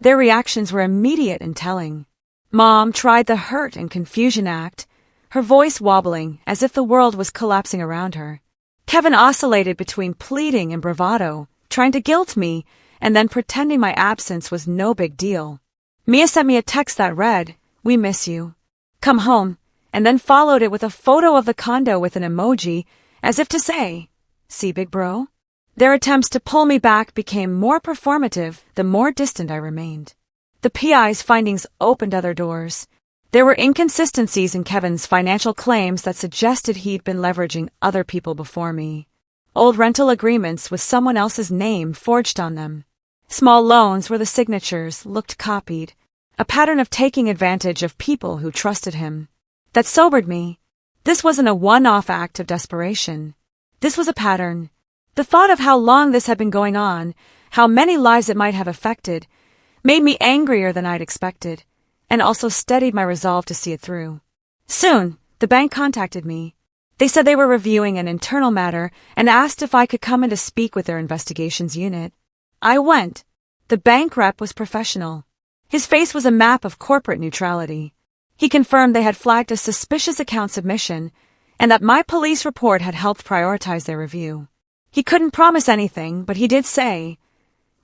Their reactions were immediate and telling. Mom tried the hurt and confusion act, her voice wobbling as if the world was collapsing around her. Kevin oscillated between pleading and bravado, trying to guilt me and then pretending my absence was no big deal. Mia sent me a text that read, "We miss you. Come home," and then followed it with a photo of the condo with an emoji, as if to say, "See, big bro?" Their attempts to pull me back became more performative the more distant I remained. The PI's findings opened other doors. There were inconsistencies in Kevin's financial claims that suggested he'd been leveraging other people before me. Old rental agreements with someone else's name forged on them. Small loans where the signatures looked copied. A pattern of taking advantage of people who trusted him. That sobered me. This wasn't a one-off act of desperation. This was a pattern. The thought of how long this had been going on, how many lives it might have affected, made me angrier than I'd expected, and also steadied my resolve to see it through. Soon, the bank contacted me. They said they were reviewing an internal matter and asked if I could come in to speak with their investigations unit. I went. The bank rep was professional. His face was a map of corporate neutrality. He confirmed they had flagged a suspicious account submission and that my police report had helped prioritize their review. He couldn't promise anything, but he did say,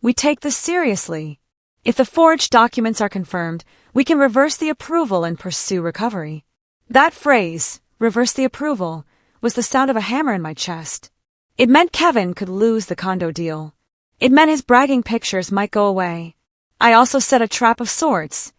"We take this seriously. If the forged documents are confirmed, we can reverse the approval and pursue recovery." That phrase, "reverse the approval," was the sound of a hammer in my chest. It meant Kevin could lose the condo deal. It meant his bragging pictures might go away. I also set a trap of sorts,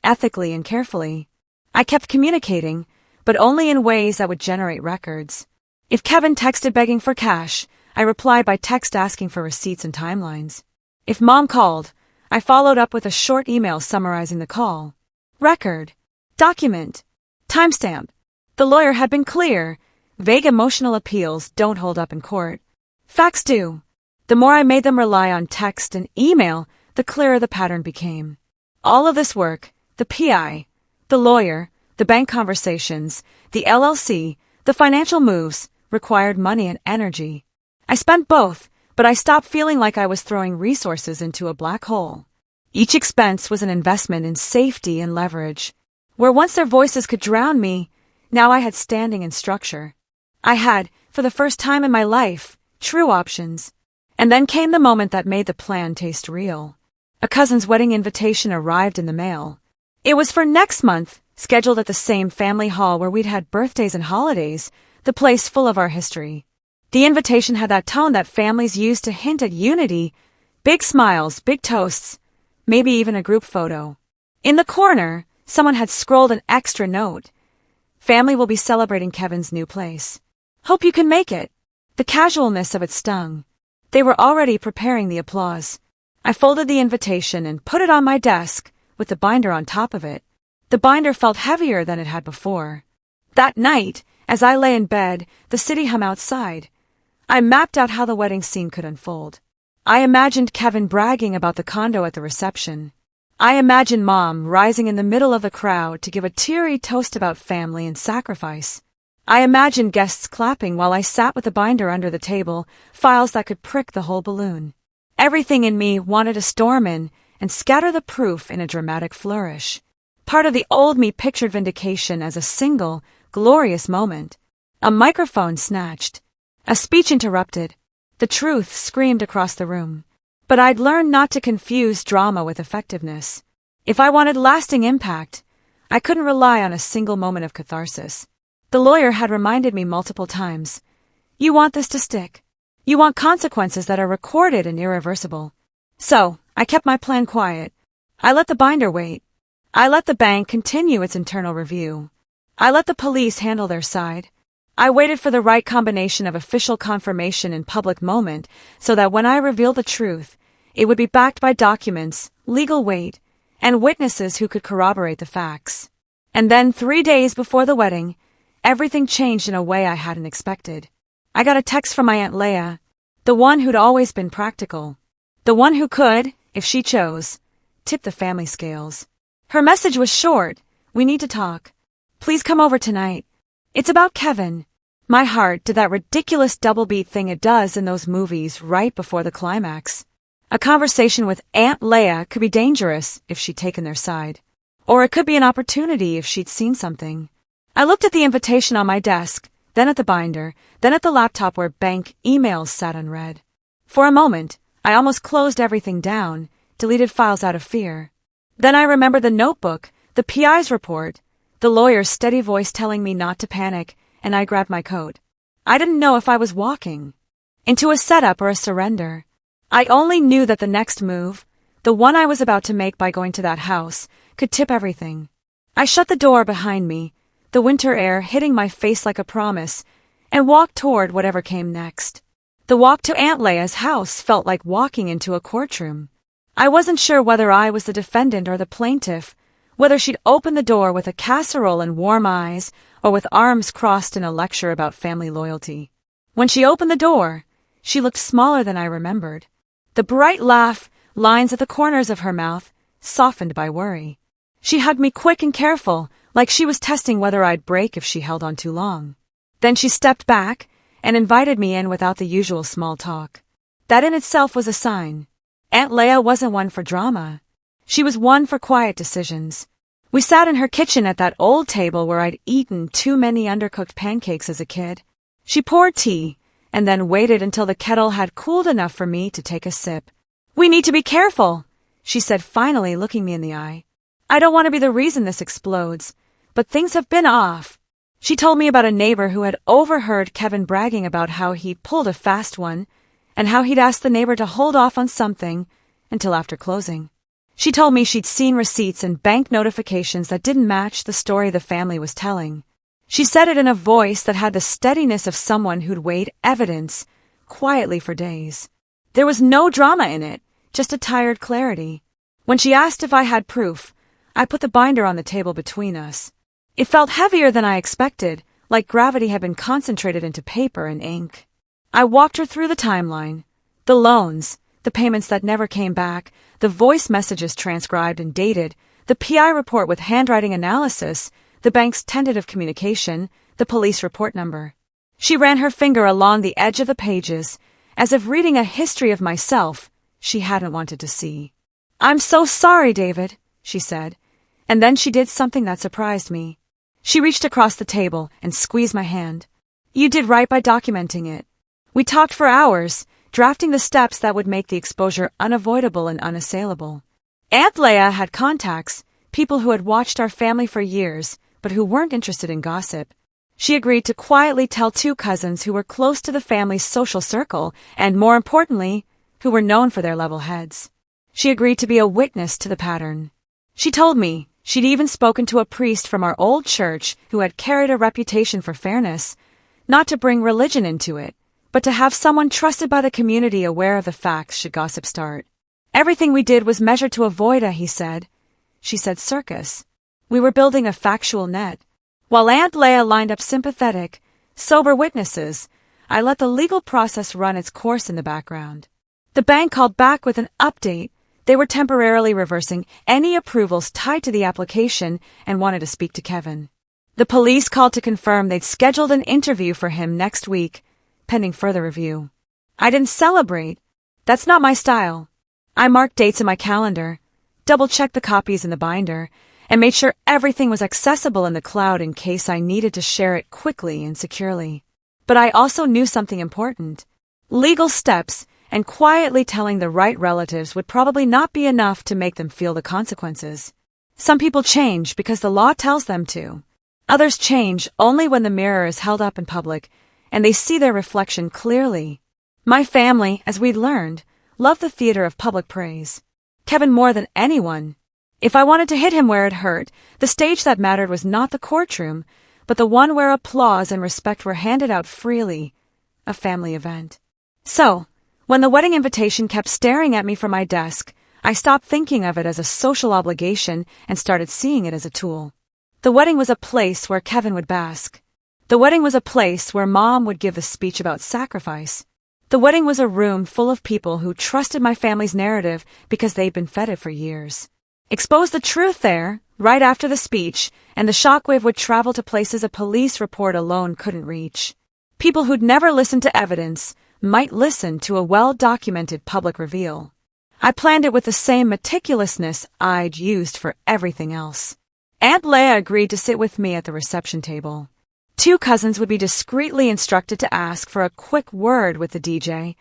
ethically and carefully. I kept communicating, but only in ways that would generate records. If Kevin texted begging for cash, I replied by text asking for receipts and timelines. If Mom called, I followed up with a short email summarizing the call. Record. Document. Timestamp. The lawyer had been clear. Vague emotional appeals don't hold up in court. Facts do. The more I made them rely on text and email, the clearer the pattern became. All of this work, the PI, the lawyer, the bank conversations, the LLC, the financial moves, required money and energy. I spent both, but I stopped feeling like I was throwing resources into a black hole. Each expense was an investment in safety and leverage. Where once their voices could drown me, now I had standing and structure. I had, for the first time in my life, true options. And then came the moment that made the plan taste real. A cousin's wedding invitation arrived in the mail. It was for next month, scheduled at the same family hall where we'd had birthdays and holidays, the place full of our history. The invitation had that tone that families use to hint at unity, big smiles, big toasts, maybe even a group photo. In the corner, someone had scrolled an extra note. Family will be celebrating Kevin's new place. Hope you can make it. The casualness of it stung. They were already preparing the applause. I folded the invitation and put it on my desk, with the binder on top of it. The binder felt heavier than it had before. That night, as I lay in bed, the city hum outside. I mapped out how the wedding scene could unfold. I imagined Kevin bragging about the condo at the reception. I imagined Mom rising in the middle of the crowd to give a teary toast about family and sacrifice. I imagined guests clapping while I sat with the binder under the table, files that could prick the whole balloon. Everything in me wanted to storm in and scatter the proof in a dramatic flourish. Part of the old me pictured vindication as a single, glorious moment. A microphone snatched. A speech interrupted. The truth screamed across the room. But I'd learned not to confuse drama with effectiveness. If I wanted lasting impact, I couldn't rely on a single moment of catharsis. The lawyer had reminded me multiple times. You want this to stick. You want consequences that are recorded and irreversible. So, I kept my plan quiet. I let the binder wait. I let the bank continue its internal review. I let the police handle their side. I waited for the right combination of official confirmation and public moment so that when I revealed the truth, it would be backed by documents, legal weight, and witnesses who could corroborate the facts. And then 3 days before the wedding, everything changed in a way I hadn't expected. I got a text from my Aunt Leah, the one who'd always been practical, the one who could, if she chose, tip the family scales. Her message was short. We need to talk. Please come over tonight. It's about Kevin. My heart did that ridiculous double beat thing it does in those movies right before the climax. A conversation with Aunt Leah could be dangerous if she'd taken their side. Or it could be an opportunity if she'd seen something. I looked at the invitation on my desk, then at the binder, then at the laptop where bank emails sat unread. For a moment, I almost closed everything down, deleted files out of fear. Then I remembered the notebook, the PI's report, the lawyer's steady voice telling me not to panic, and I grabbed my coat. I didn't know if I was walking into a setup or a surrender. I only knew that the next move, the one I was about to make by going to that house, could tip everything. I shut the door behind me, the winter air hitting my face like a promise, and walked toward whatever came next. The walk to Aunt Leah's house felt like walking into a courtroom. I wasn't sure whether I was the defendant or the plaintiff, whether she'd open the door with a casserole and warm eyes, or with arms crossed in a lecture about family loyalty. When she opened the door, she looked smaller than I remembered. The bright laugh, lines at the corners of her mouth, softened by worry. She hugged me quick and careful, like she was testing whether I'd break if she held on too long. Then she stepped back and invited me in without the usual small talk. That in itself was a sign. Aunt Leah wasn't one for drama. She was one for quiet decisions. We sat in her kitchen at that old table where I'd eaten too many undercooked pancakes as a kid. She poured tea, and then waited until the kettle had cooled enough for me to take a sip. "We need to be careful," she said, finally looking me in the eye. "I don't want to be the reason this explodes, but things have been off." She told me about a neighbor who had overheard Kevin bragging about how he'd pulled a fast one, and how he'd asked the neighbor to hold off on something until after closing. She told me she'd seen receipts and bank notifications that didn't match the story the family was telling. She said it in a voice that had the steadiness of someone who'd weighed evidence quietly for days. There was no drama in it, just a tired clarity. When she asked if I had proof, I put the binder on the table between us. It felt heavier than I expected, like gravity had been concentrated into paper and ink. I walked her through the timeline. The loans, the payments that never came back, the voice messages transcribed and dated, the PI report with handwriting analysis, the bank's tentative communication, the police report number. She ran her finger along the edge of the pages, as if reading a history of myself she hadn't wanted to see. "I'm so sorry, David," she said, and then she did something that surprised me. She reached across the table and squeezed my hand. "You did right by documenting it. We talked for hours, drafting the steps that would make the exposure unavoidable and unassailable. Aunt Leah had contacts, people who had watched our family for years, but who weren't interested in gossip. She agreed to quietly tell 2 cousins who were close to the family's social circle and, more importantly, who were known for their level heads. She agreed to be a witness to the pattern. She told me she'd even spoken to a priest from our old church who had carried a reputation for fairness, not to bring religion into it, but to have someone trusted by the community aware of the facts should gossip start. Everything we did was measured to avoid a, he said. She said circus. We were building a factual net. While Aunt Leah lined up sympathetic, sober witnesses, I let the legal process run its course in the background. The bank called back with an update. They were temporarily reversing any approvals tied to the application and wanted to speak to Kevin. The police called to confirm they'd scheduled an interview for him next week, pending further review. I didn't celebrate. That's not my style. I marked dates in my calendar, double-checked the copies in the binder, and made sure everything was accessible in the cloud in case I needed to share it quickly and securely. But I also knew something important. Legal steps and quietly telling the right relatives would probably not be enough to make them feel the consequences. Some people change because the law tells them to. Others change only when the mirror is held up in public and they see their reflection clearly. My family, as we'd learned, loved the theater of public praise. Kevin more than anyone. If I wanted to hit him where it hurt, the stage that mattered was not the courtroom, but the one where applause and respect were handed out freely, a family event. So, when the wedding invitation kept staring at me from my desk, I stopped thinking of it as a social obligation and started seeing it as a tool. The wedding was a place where Kevin would bask. The wedding was a place where Mom would give the speech about sacrifice. The wedding was a room full of people who trusted my family's narrative because they'd been fed it for years. Expose the truth there, right after the speech, and the shockwave would travel to places a police report alone couldn't reach. People who'd never listened to evidence might listen to a well-documented public reveal. I planned it with the same meticulousness I'd used for everything else. Aunt Leia agreed to sit with me at the reception table. 2 cousins would be discreetly instructed to ask for a quick word with the DJ,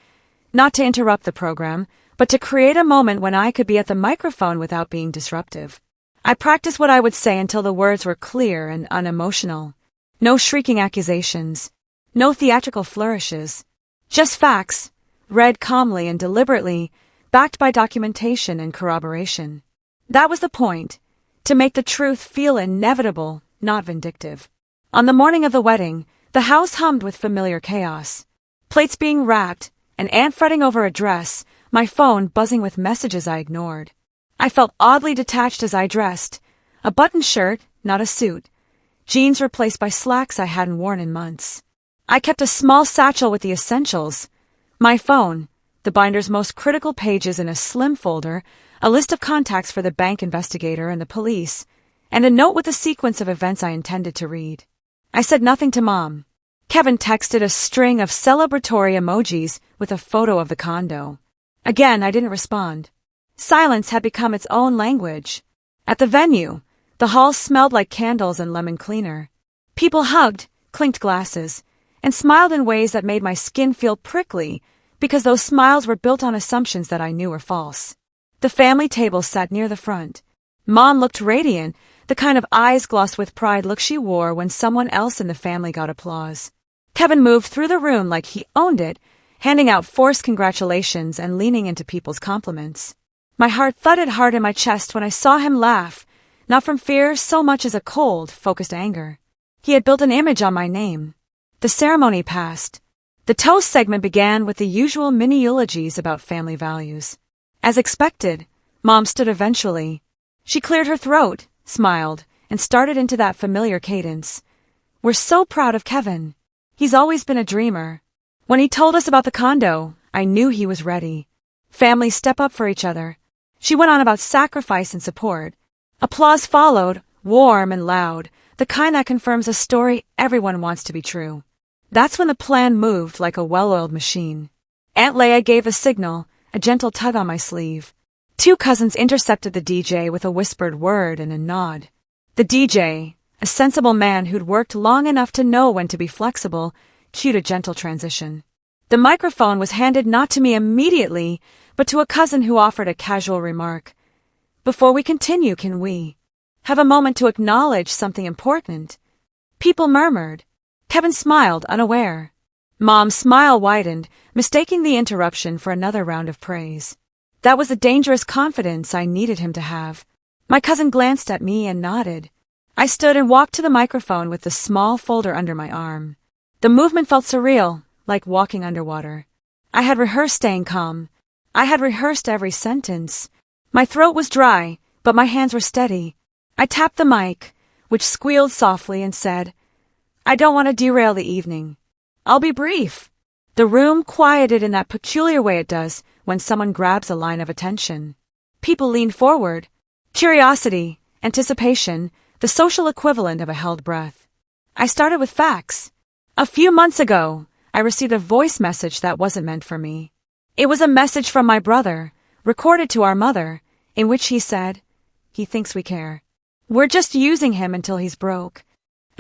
not to interrupt the program, but to create a moment when I could be at the microphone without being disruptive. I practiced what I would say until the words were clear and unemotional. No shrieking accusations. No theatrical flourishes. Just facts, read calmly and deliberately, backed by documentation and corroboration. That was the point, to make the truth feel inevitable, not vindictive. On the morning of the wedding, the house hummed with familiar chaos. Plates being wrapped, an aunt fretting over a dress, my phone buzzing with messages I ignored. I felt oddly detached as I dressed. A button shirt, not a suit. Jeans replaced by slacks I hadn't worn in months. I kept a small satchel with the essentials. My phone, the binder's most critical pages in a slim folder, a list of contacts for the bank investigator and the police, and a note with a sequence of events I intended to read. I said nothing to Mom. Kevin texted a string of celebratory emojis with a photo of the condo. Again, I didn't respond. Silence had become its own language. At the venue, the hall smelled like candles and lemon cleaner. People hugged, clinked glasses, and smiled in ways that made my skin feel prickly because those smiles were built on assumptions that I knew were false. The family table sat near the front. Mom looked radiant, the kind of eyes glossed with pride look she wore when someone else in the family got applause. Kevin moved through the room like he owned it, handing out forced congratulations and leaning into people's compliments. My heart thudded hard in my chest when I saw him laugh, not from fear so much as a cold, focused anger. He had built an image on my name. The ceremony passed. The toast segment began with the usual mini eulogies about family values. As expected, Mom stood eventually. She cleared her throat, smiled, and started into that familiar cadence. We're so proud of Kevin. He's always been a dreamer. When he told us about the condo, I knew he was ready. Families step up for each other. She went on about sacrifice and support. Applause followed, warm and loud, the kind that confirms a story everyone wants to be true. That's when the plan moved like a well-oiled machine. Aunt Leia gave a signal, a gentle tug on my sleeve. 2 cousins intercepted the DJ with a whispered word and a nod. The DJ, a sensible man who'd worked long enough to know when to be flexible, cued a gentle transition. The microphone was handed not to me immediately, but to a cousin who offered a casual remark. Before we continue, can we have a moment to acknowledge something important? People murmured. Kevin smiled, unaware. Mom's smile widened, mistaking the interruption for another round of praise. That was the dangerous confidence I needed him to have. My cousin glanced at me and nodded. I stood and walked to the microphone with the small folder under my arm. The movement felt surreal, like walking underwater. I had rehearsed staying calm. I had rehearsed every sentence. My throat was dry, but my hands were steady. I tapped the mic, which squealed softly, and said, I don't want to derail the evening. I'll be brief. The room quieted in that peculiar way it does when someone grabs a line of attention. People leaned forward. Curiosity, anticipation, the social equivalent of a held breath. I started with facts. A few months ago, I received a voice message that wasn't meant for me. It was a message from my brother, recorded to our mother, in which he said, he thinks we care. We're just using him until he's broke.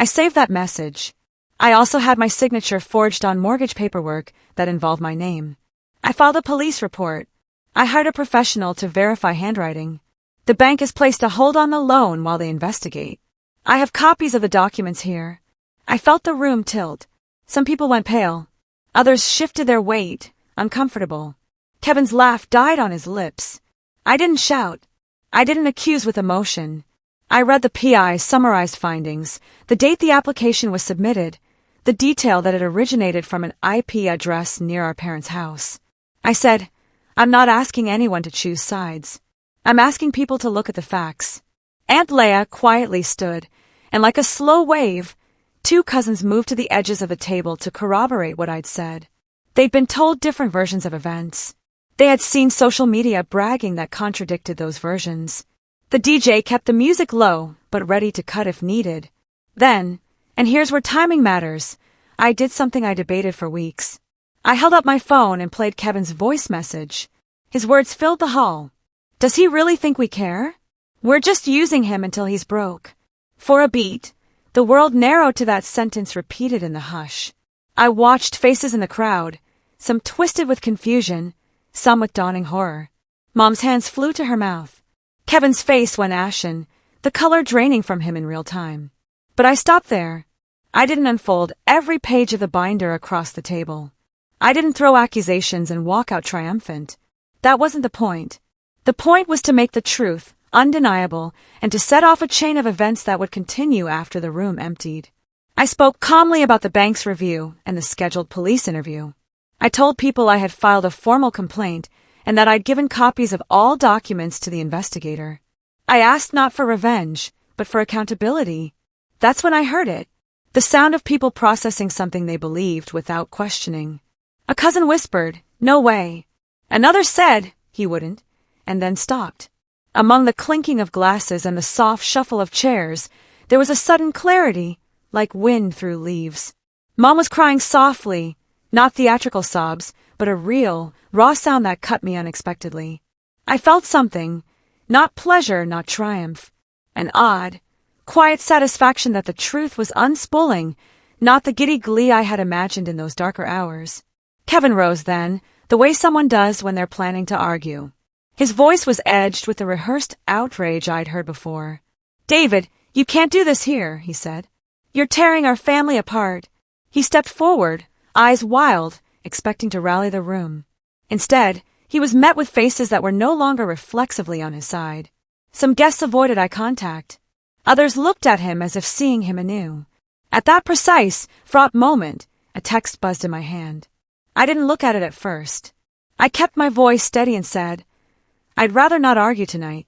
I saved that message. I also had my signature forged on mortgage paperwork that involved my name. I filed a police report. I hired a professional to verify handwriting. The bank has placed a hold on the loan while they investigate. I have copies of the documents here. I felt the room tilt. Some people went pale. Others shifted their weight, uncomfortable. Kevin's laugh died on his lips. I didn't shout. I didn't accuse with emotion. I read the PI's summarized findings, the date the application was submitted, the detail that it originated from an IP address near our parents' house. I said, I'm not asking anyone to choose sides. I'm asking people to look at the facts. Aunt Leah quietly stood, and like a slow wave, two cousins moved to the edges of the table to corroborate what I'd said. They'd been told different versions of events. They had seen social media bragging that contradicted those versions. The DJ kept the music low, but ready to cut if needed. Then, and here's where timing matters, I did something I debated for weeks. I held up my phone and played Kevin's voice message. His words filled the hall. Does he really think we care? We're just using him until he's broke. For a beat, the world narrowed to that sentence repeated in the hush. I watched faces in the crowd, some twisted with confusion, some with dawning horror. Mom's hands flew to her mouth. Kevin's face went ashen, the color draining from him in real time. But I stopped there. I didn't unfold every page of the binder across the table. I didn't throw accusations and walk out triumphant. That wasn't the point. The point was to make the truth undeniable and to set off a chain of events that would continue after the room emptied. I spoke calmly about the bank's review and the scheduled police interview. I told people I had filed a formal complaint and that I'd given copies of all documents to the investigator. I asked not for revenge, but for accountability. That's when I heard it. The sound of people processing something they believed without questioning. A cousin whispered, "No way." Another said he wouldn't, and then stopped. Among the clinking of glasses and the soft shuffle of chairs, there was a sudden clarity, like wind through leaves. Mom was crying softly, not theatrical sobs, but a real, raw sound that cut me unexpectedly. I felt something, not pleasure, not triumph. An odd, quiet satisfaction that the truth was unspooling, not the giddy glee I had imagined in those darker hours. Kevin rose then, the way someone does when they're planning to argue. His voice was edged with the rehearsed outrage I'd heard before. "David, you can't do this here," he said. "You're tearing our family apart." He stepped forward, eyes wild, expecting to rally the room. Instead, he was met with faces that were no longer reflexively on his side. Some guests avoided eye contact. Others looked at him as if seeing him anew. At that precise, fraught moment, a text buzzed in my hand. I didn't look at it at first. I kept my voice steady and said, "I'd rather not argue tonight.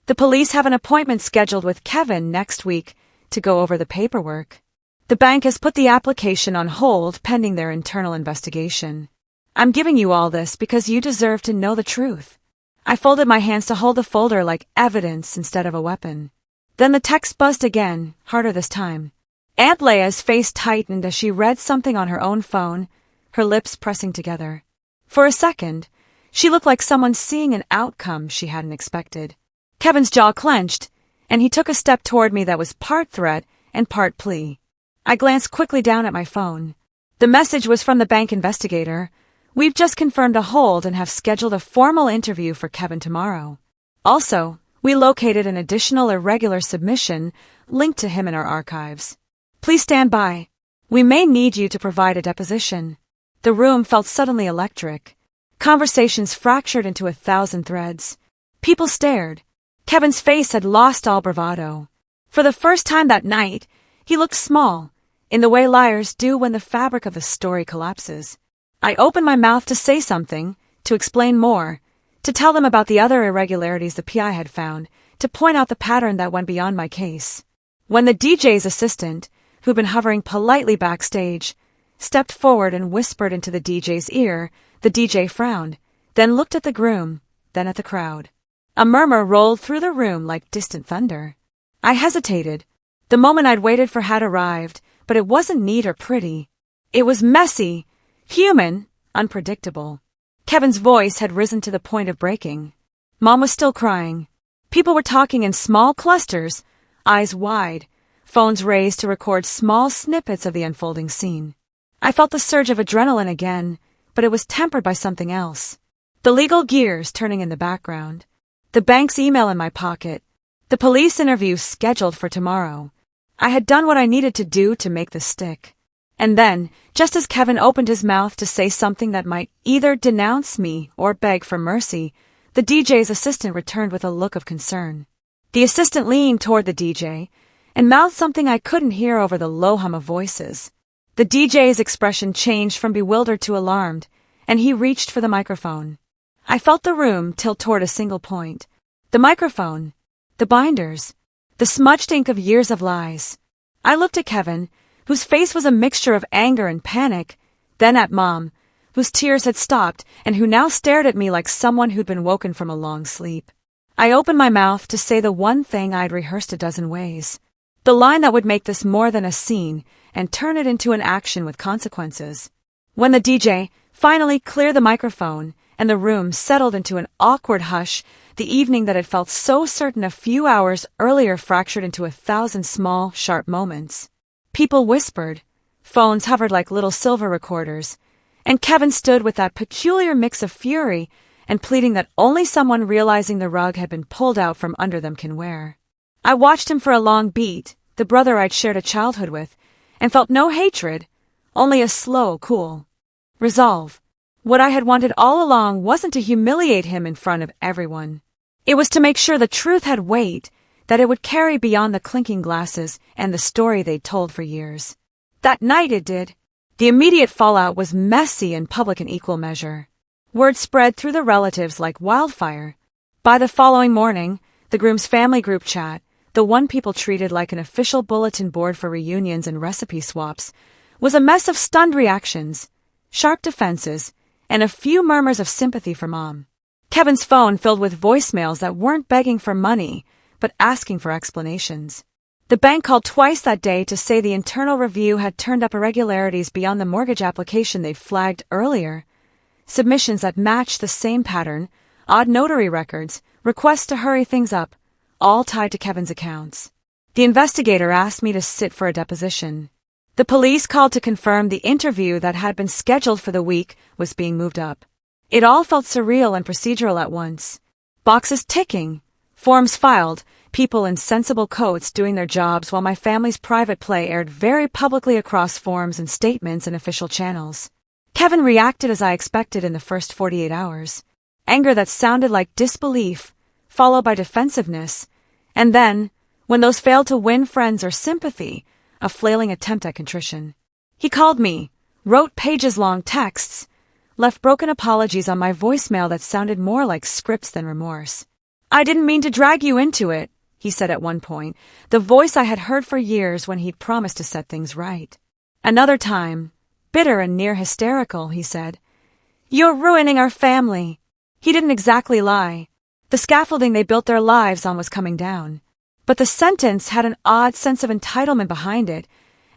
The police have an appointment scheduled with Kevin next week to go over the paperwork. The bank has put the application on hold pending their internal investigation. I'm giving you all this because you deserve to know the truth." I folded my hands to hold the folder like evidence instead of a weapon. Then the text buzzed again, harder this time. Aunt Leah's face tightened as she read something on her own phone, her lips pressing together. For a second, she looked like someone seeing an outcome she hadn't expected. Kevin's jaw clenched, and he took a step toward me that was part threat and part plea. I glanced quickly down at my phone. The message was from the bank investigator. "We've just confirmed a hold and have scheduled a formal interview for Kevin tomorrow. Also, we located an additional irregular submission linked to him in our archives. Please stand by. We may need you to provide a deposition." The room felt suddenly electric. Conversations fractured into 1,000 threads. People stared. Kevin's face had lost all bravado. For the first time that night, he looked small, in the way liars do when the fabric of the story collapses. I opened my mouth to say something, to explain more, to tell them about the other irregularities the PI had found, to point out the pattern that went beyond my case. When the DJ's assistant, who'd been hovering politely backstage, stepped forward and whispered into the DJ's ear, the DJ frowned, then looked at the groom, then at the crowd. A murmur rolled through the room like distant thunder. I hesitated. The moment I'd waited for had arrived, but it wasn't neat or pretty. It was messy, human, unpredictable. Kevin's voice had risen to the point of breaking. Mom was still crying. People were talking in small clusters, eyes wide, phones raised to record small snippets of the unfolding scene. I felt the surge of adrenaline again, but it was tempered by something else. The legal gears turning in the background. The bank's email in my pocket. The police interview scheduled for tomorrow. I had done what I needed to do to make this stick. And then, just as Kevin opened his mouth to say something that might either denounce me or beg for mercy, the DJ's assistant returned with a look of concern. The assistant leaned toward the DJ and mouthed something I couldn't hear over the low hum of voices. The DJ's expression changed from bewildered to alarmed, and he reached for the microphone. I felt the room tilt toward a single point. The microphone, the binders, the smudged ink of years of lies. I looked at Kevin, whose face was a mixture of anger and panic, then at Mom, whose tears had stopped and who now stared at me like someone who'd been woken from a long sleep. I opened my mouth to say the one thing I'd rehearsed a dozen ways. The line that would make this more than a scene and turn it into an action with consequences. When the DJ finally cleared the microphone and the room settled into an awkward hush, the evening that had felt so certain a few hours earlier fractured into 1,000 small, sharp moments. People whispered, phones hovered like little silver recorders, and Kevin stood with that peculiar mix of fury and pleading that only someone realizing the rug had been pulled out from under them can wear. I watched him for a long beat, the brother I'd shared a childhood with, and felt no hatred, only a slow, cool resolve. What I had wanted all along wasn't to humiliate him in front of everyone. It was to make sure the truth had weight, that it would carry beyond the clinking glasses and the story they'd told for years. That night it did. The immediate fallout was messy and public in equal measure. Word spread through the relatives like wildfire. By the following morning, the groom's family group chat, the one people treated like an official bulletin board for reunions and recipe swaps, was a mess of stunned reactions, sharp defenses, and a few murmurs of sympathy for Mom. Kevin's phone filled with voicemails that weren't begging for money, but asking for explanations. The bank called twice that day to say the internal review had turned up irregularities beyond the mortgage application they'd flagged earlier. Submissions that matched the same pattern, odd notary records, requests to hurry things up, all tied to Kevin's accounts. The investigator asked me to sit for a deposition. The police called to confirm the interview that had been scheduled for the week was being moved up. It all felt surreal and procedural at once. Boxes ticking, forms filed, people in sensible coats doing their jobs while my family's private play aired very publicly across forms and statements and official channels. Kevin reacted as I expected in the first 48 hours. Anger that sounded like disbelief, followed by defensiveness, and then, when those failed to win friends or sympathy, a flailing attempt at contrition. He called me, wrote pages-long texts, left broken apologies on my voicemail that sounded more like scripts than remorse. "I didn't mean to drag you into it," he said at one point, the voice I had heard for years when he'd promised to set things right. Another time, bitter and near hysterical, he said, "You're ruining our family." He didn't exactly lie. The scaffolding they built their lives on was coming down. But the sentence had an odd sense of entitlement behind it,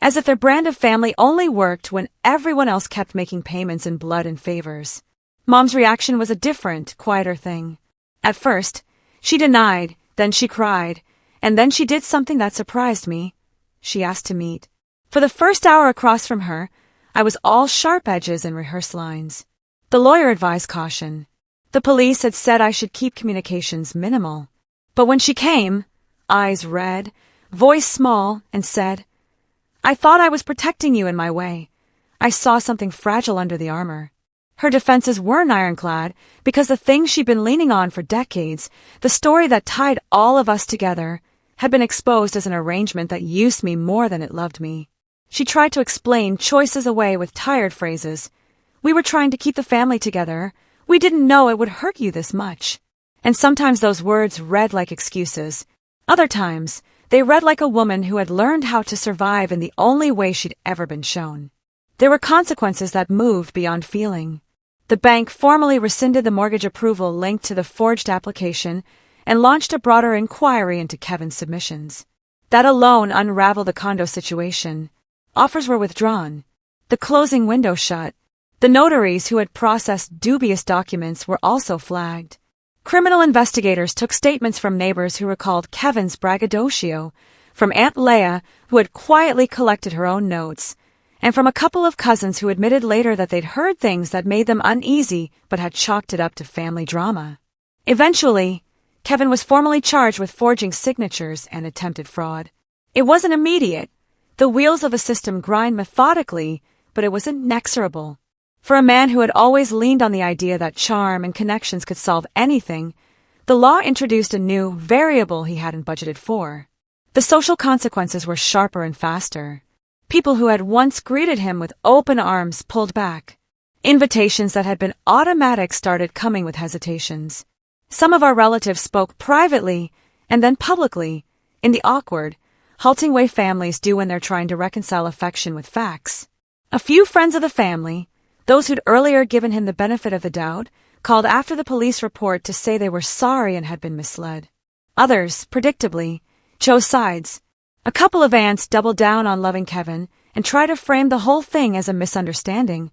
as if their brand of family only worked when everyone else kept making payments in blood and favors. Mom's reaction was a different, quieter thing. At first, she denied, then she cried, and then she did something that surprised me. She asked to meet. For the first hour across from her, I was all sharp edges and rehearsed lines. The lawyer advised caution. The police had said I should keep communications minimal. But when she came, eyes red, voice small, and said, "I thought I was protecting you in my way. I saw something fragile under the armor." Her defenses weren't ironclad because the thing she'd been leaning on for decades, the story that tied all of us together, had been exposed as an arrangement that used me more than it loved me. She tried to explain choices away with tired phrases. "We were trying to keep the family together. We didn't know it would hurt you this much." And sometimes those words read like excuses. Other times, they read like a woman who had learned how to survive in the only way she'd ever been shown. There were consequences that moved beyond feeling. The bank formally rescinded the mortgage approval linked to the forged application and launched a broader inquiry into Kevin's submissions. That alone unraveled the condo situation. Offers were withdrawn. The closing window shut. The notaries who had processed dubious documents were also flagged. Criminal investigators took statements from neighbors who recalled Kevin's braggadocio, from Aunt Leah, who had quietly collected her own notes, and from a couple of cousins who admitted later that they'd heard things that made them uneasy but had chalked it up to family drama. Eventually, Kevin was formally charged with forging signatures and attempted fraud. It wasn't immediate. The wheels of a system grind methodically, but it was inexorable. For a man who had always leaned on the idea that charm and connections could solve anything, the law introduced a new variable he hadn't budgeted for. The social consequences were sharper and faster. People who had once greeted him with open arms pulled back. Invitations that had been automatic started coming with hesitations. Some of our relatives spoke privately and then publicly, in the awkward, halting way families do when they're trying to reconcile affection with facts. A few friends of the family, those who'd earlier given him the benefit of the doubt, called after the police report to say they were sorry and had been misled. Others, predictably, chose sides. A couple of aunts doubled down on loving Kevin and tried to frame the whole thing as a misunderstanding,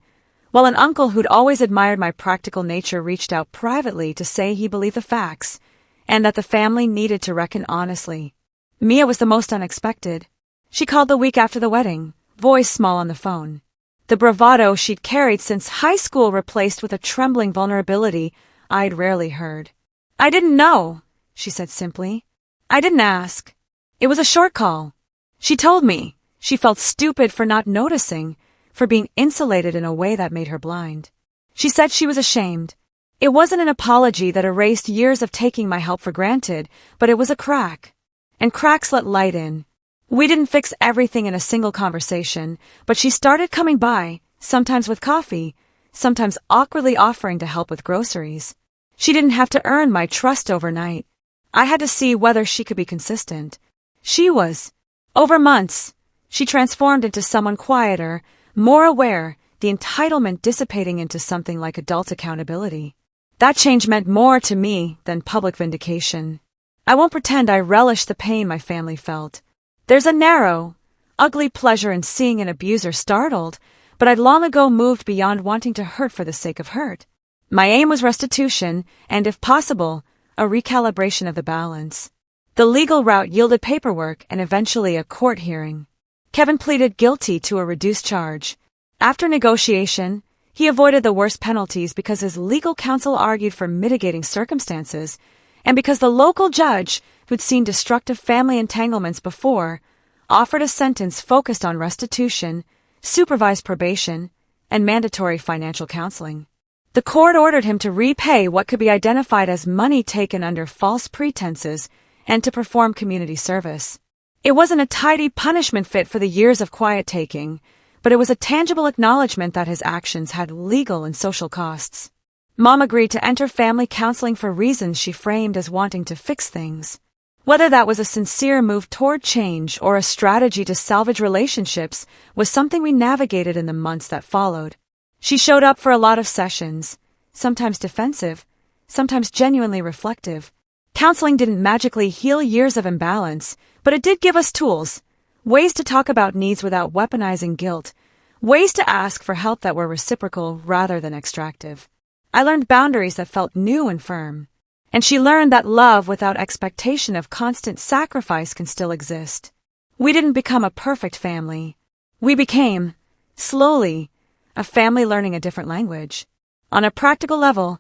while an uncle who'd always admired my practical nature reached out privately to say he believed the facts and that the family needed to reckon honestly. Mia was the most unexpected. She called the week after the wedding, voice small on the phone. The bravado she'd carried since high school replaced with a trembling vulnerability I'd rarely heard. "I didn't know," she said simply. "I didn't ask." It was a short call. She told me she felt stupid for not noticing, for being insulated in a way that made her blind. She said she was ashamed. It wasn't an apology that erased years of taking my help for granted, but it was a crack. And cracks let light in. We didn't fix everything in a single conversation, but she started coming by, sometimes with coffee, sometimes awkwardly offering to help with groceries. She didn't have to earn my trust overnight. I had to see whether she could be consistent. She was. Over months, she transformed into someone quieter, more aware, the entitlement dissipating into something like adult accountability. That change meant more to me than public vindication. I won't pretend I relished the pain my family felt. There's a narrow, ugly pleasure in seeing an abuser startled, but I'd long ago moved beyond wanting to hurt for the sake of hurt. My aim was restitution and, if possible, a recalibration of the balance. The legal route yielded paperwork and eventually a court hearing. Kevin pleaded guilty to a reduced charge. After negotiation, he avoided the worst penalties because his legal counsel argued for mitigating circumstances, and because the local judge, who'd seen destructive family entanglements before, offered a sentence focused on restitution, supervised probation, and mandatory financial counseling. The court ordered him to repay what could be identified as money taken under false pretenses and to perform community service. It wasn't a tidy punishment fit for the years of quiet taking, but it was a tangible acknowledgement that his actions had legal and social costs. Mom agreed to enter family counseling for reasons she framed as wanting to fix things. Whether that was a sincere move toward change or a strategy to salvage relationships was something we navigated in the months that followed. She showed up for a lot of sessions, sometimes defensive, sometimes genuinely reflective. Counseling didn't magically heal years of imbalance, but it did give us tools, ways to talk about needs without weaponizing guilt, ways to ask for help that were reciprocal rather than extractive. I learned boundaries that felt new and firm, and she learned that love without expectation of constant sacrifice can still exist. We didn't become a perfect family. We became, slowly, a family learning a different language. On a practical level,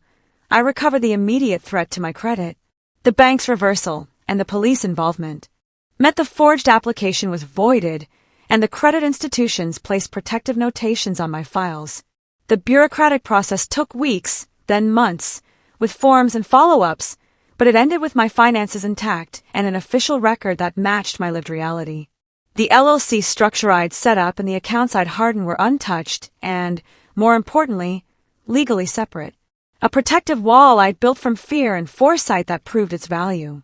I recovered the immediate threat to my credit, the bank's reversal, and the police involvement. Meant the forged application was voided, and the credit institutions placed protective notations on my files. The bureaucratic process took weeks, then months, with forms and follow-ups, but it ended with my finances intact and an official record that matched my lived reality. The LLC structure I'd set up and the accounts I'd hardened were untouched and, more importantly, legally separate. A protective wall I'd built from fear and foresight that proved its value.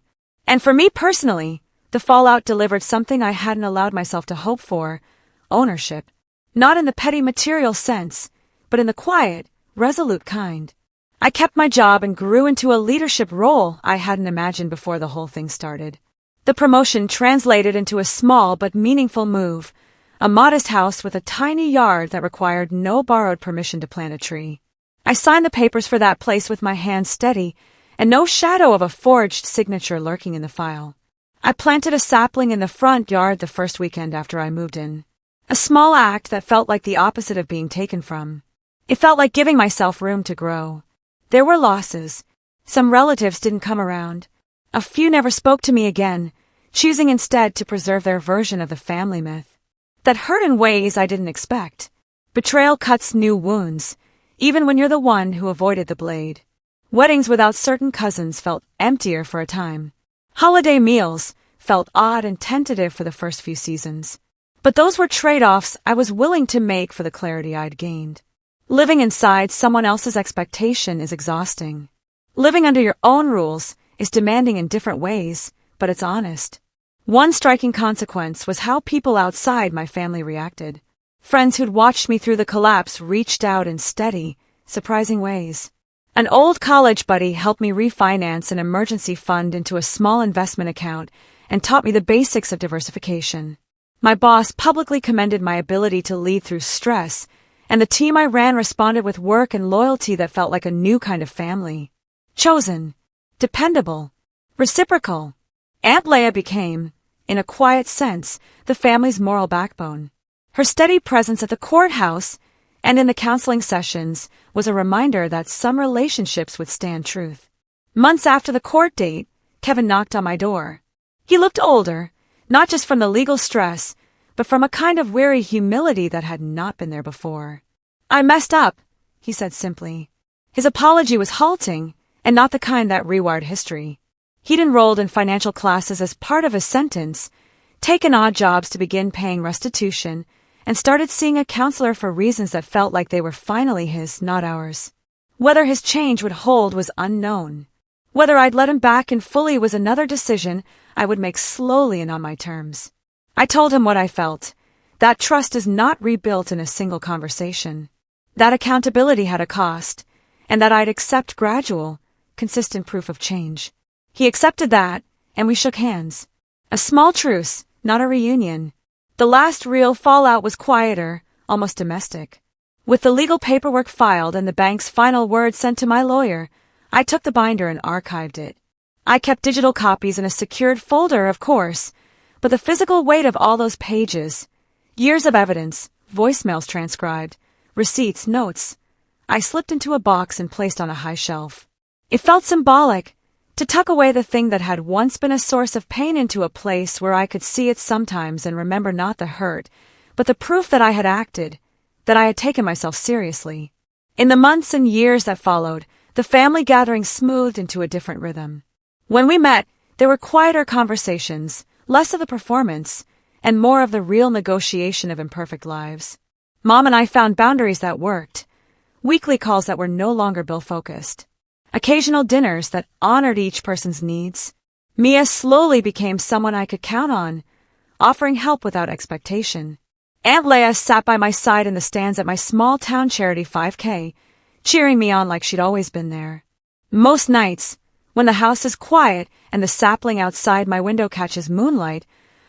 And for me personally, the fallout delivered something I hadn't allowed myself to hope for: ownership. Not in the petty material sense, but in the quiet, resolute kind. I kept my job and grew into a leadership role I hadn't imagined before the whole thing started. The promotion translated into a small but meaningful move, a modest house with a tiny yard that required no borrowed permission to plant a tree. I signed the papers for that place with my hands steady and no shadow of a forged signature lurking in the file. I planted a sapling in the front yard the first weekend after I moved in. A small act that felt like the opposite of being taken from. It felt like giving myself room to grow. There were losses. Some relatives didn't come around. A few never spoke to me again, choosing instead to preserve their version of the family myth. That hurt in ways I didn't expect. Betrayal cuts new wounds, even when you're the one who avoided the blade. Weddings without certain cousins felt emptier for a time. Holiday meals felt odd and tentative for the first few seasons. But those were trade-offs I was willing to make for the clarity I'd gained. Living inside someone else's expectation is exhausting. Living under your own rules is demanding in different ways, but it's honest. One striking consequence was how people outside my family reacted. Friends who'd watched me through the collapse reached out in steady, surprising ways. An old college buddy helped me refinance an emergency fund into a small investment account and taught me the basics of diversification. My boss publicly commended my ability to lead through stress, and the team I ran responded with work and loyalty that felt like a new kind of family. Chosen, dependable, reciprocal. Aunt Leia became, in a quiet sense, the family's moral backbone. Her steady presence at the courthouse and in the counseling sessions was a reminder that some relationships withstand truth. Months after the court date, Kevin knocked on my door. He looked older, not just from the legal stress, but from a kind of weary humility that had not been there before. "I messed up," he said simply. His apology was halting, and not the kind that rewired history. He'd enrolled in financial classes as part of his sentence, taken odd jobs to begin paying restitution, and started seeing a counselor for reasons that felt like they were finally his, not ours. Whether his change would hold was unknown. Whether I'd let him back in fully was another decision I would make slowly and on my terms. I told him what I felt. That trust is not rebuilt in a single conversation. That accountability had a cost, and that I'd accept gradual, consistent proof of change. He accepted that, and we shook hands. A small truce, not a reunion. The last real fallout was quieter, almost domestic. With the legal paperwork filed and the bank's final word sent to my lawyer, I took the binder and archived it. I kept digital copies in a secured folder, of course, but the physical weight of all those pages, years of evidence, voicemails transcribed, receipts, notes, I slipped into a box and placed on a high shelf. It felt symbolic, to tuck away the thing that had once been a source of pain into a place where I could see it sometimes and remember not the hurt, but the proof that I had acted, that I had taken myself seriously. In the months and years that followed, the family gathering smoothed into a different rhythm. When we met, there were quieter conversations, less of the performance, and more of the real negotiation of imperfect lives. Mom and I found boundaries that worked, weekly calls that were no longer bill-focused. Occasional dinners that honored each person's needs. Mia slowly became someone I could count on, offering help without expectation. Aunt Leia sat by my side in the stands at my small town charity 5K, cheering me on like she'd always been there. Most nights, when the house is quiet and the sapling outside my window catches moonlight,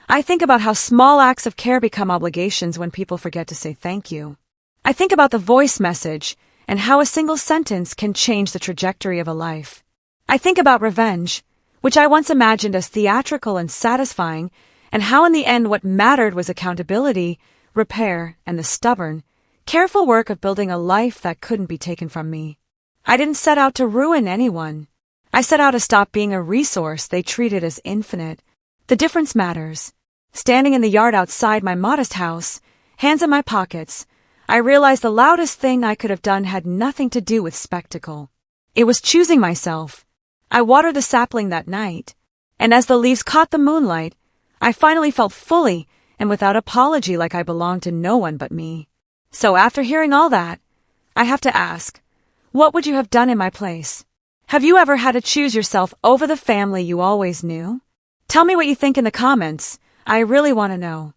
I think about how small acts of care become obligations when people forget to say thank you. I think about the voice message and how a single sentence can change the trajectory of a life. I think about revenge, which I once imagined as theatrical and satisfying, and how in the end what mattered was accountability, repair, and the stubborn, careful work of building a life that couldn't be taken from me. I didn't set out to ruin anyone. I set out to stop being a resource they treated as infinite. The difference matters. Standing in the yard outside my modest house, hands in my pockets, I realized the loudest thing I could have done had nothing to do with spectacle. It was choosing myself. I watered the sapling that night, and as the leaves caught the moonlight, I finally felt fully and without apology like I belonged to no one but me. So after hearing all that, I have to ask, what would you have done in my place? Have you ever had to choose yourself over the family you always knew? Tell me what you think in the comments. I really want to know.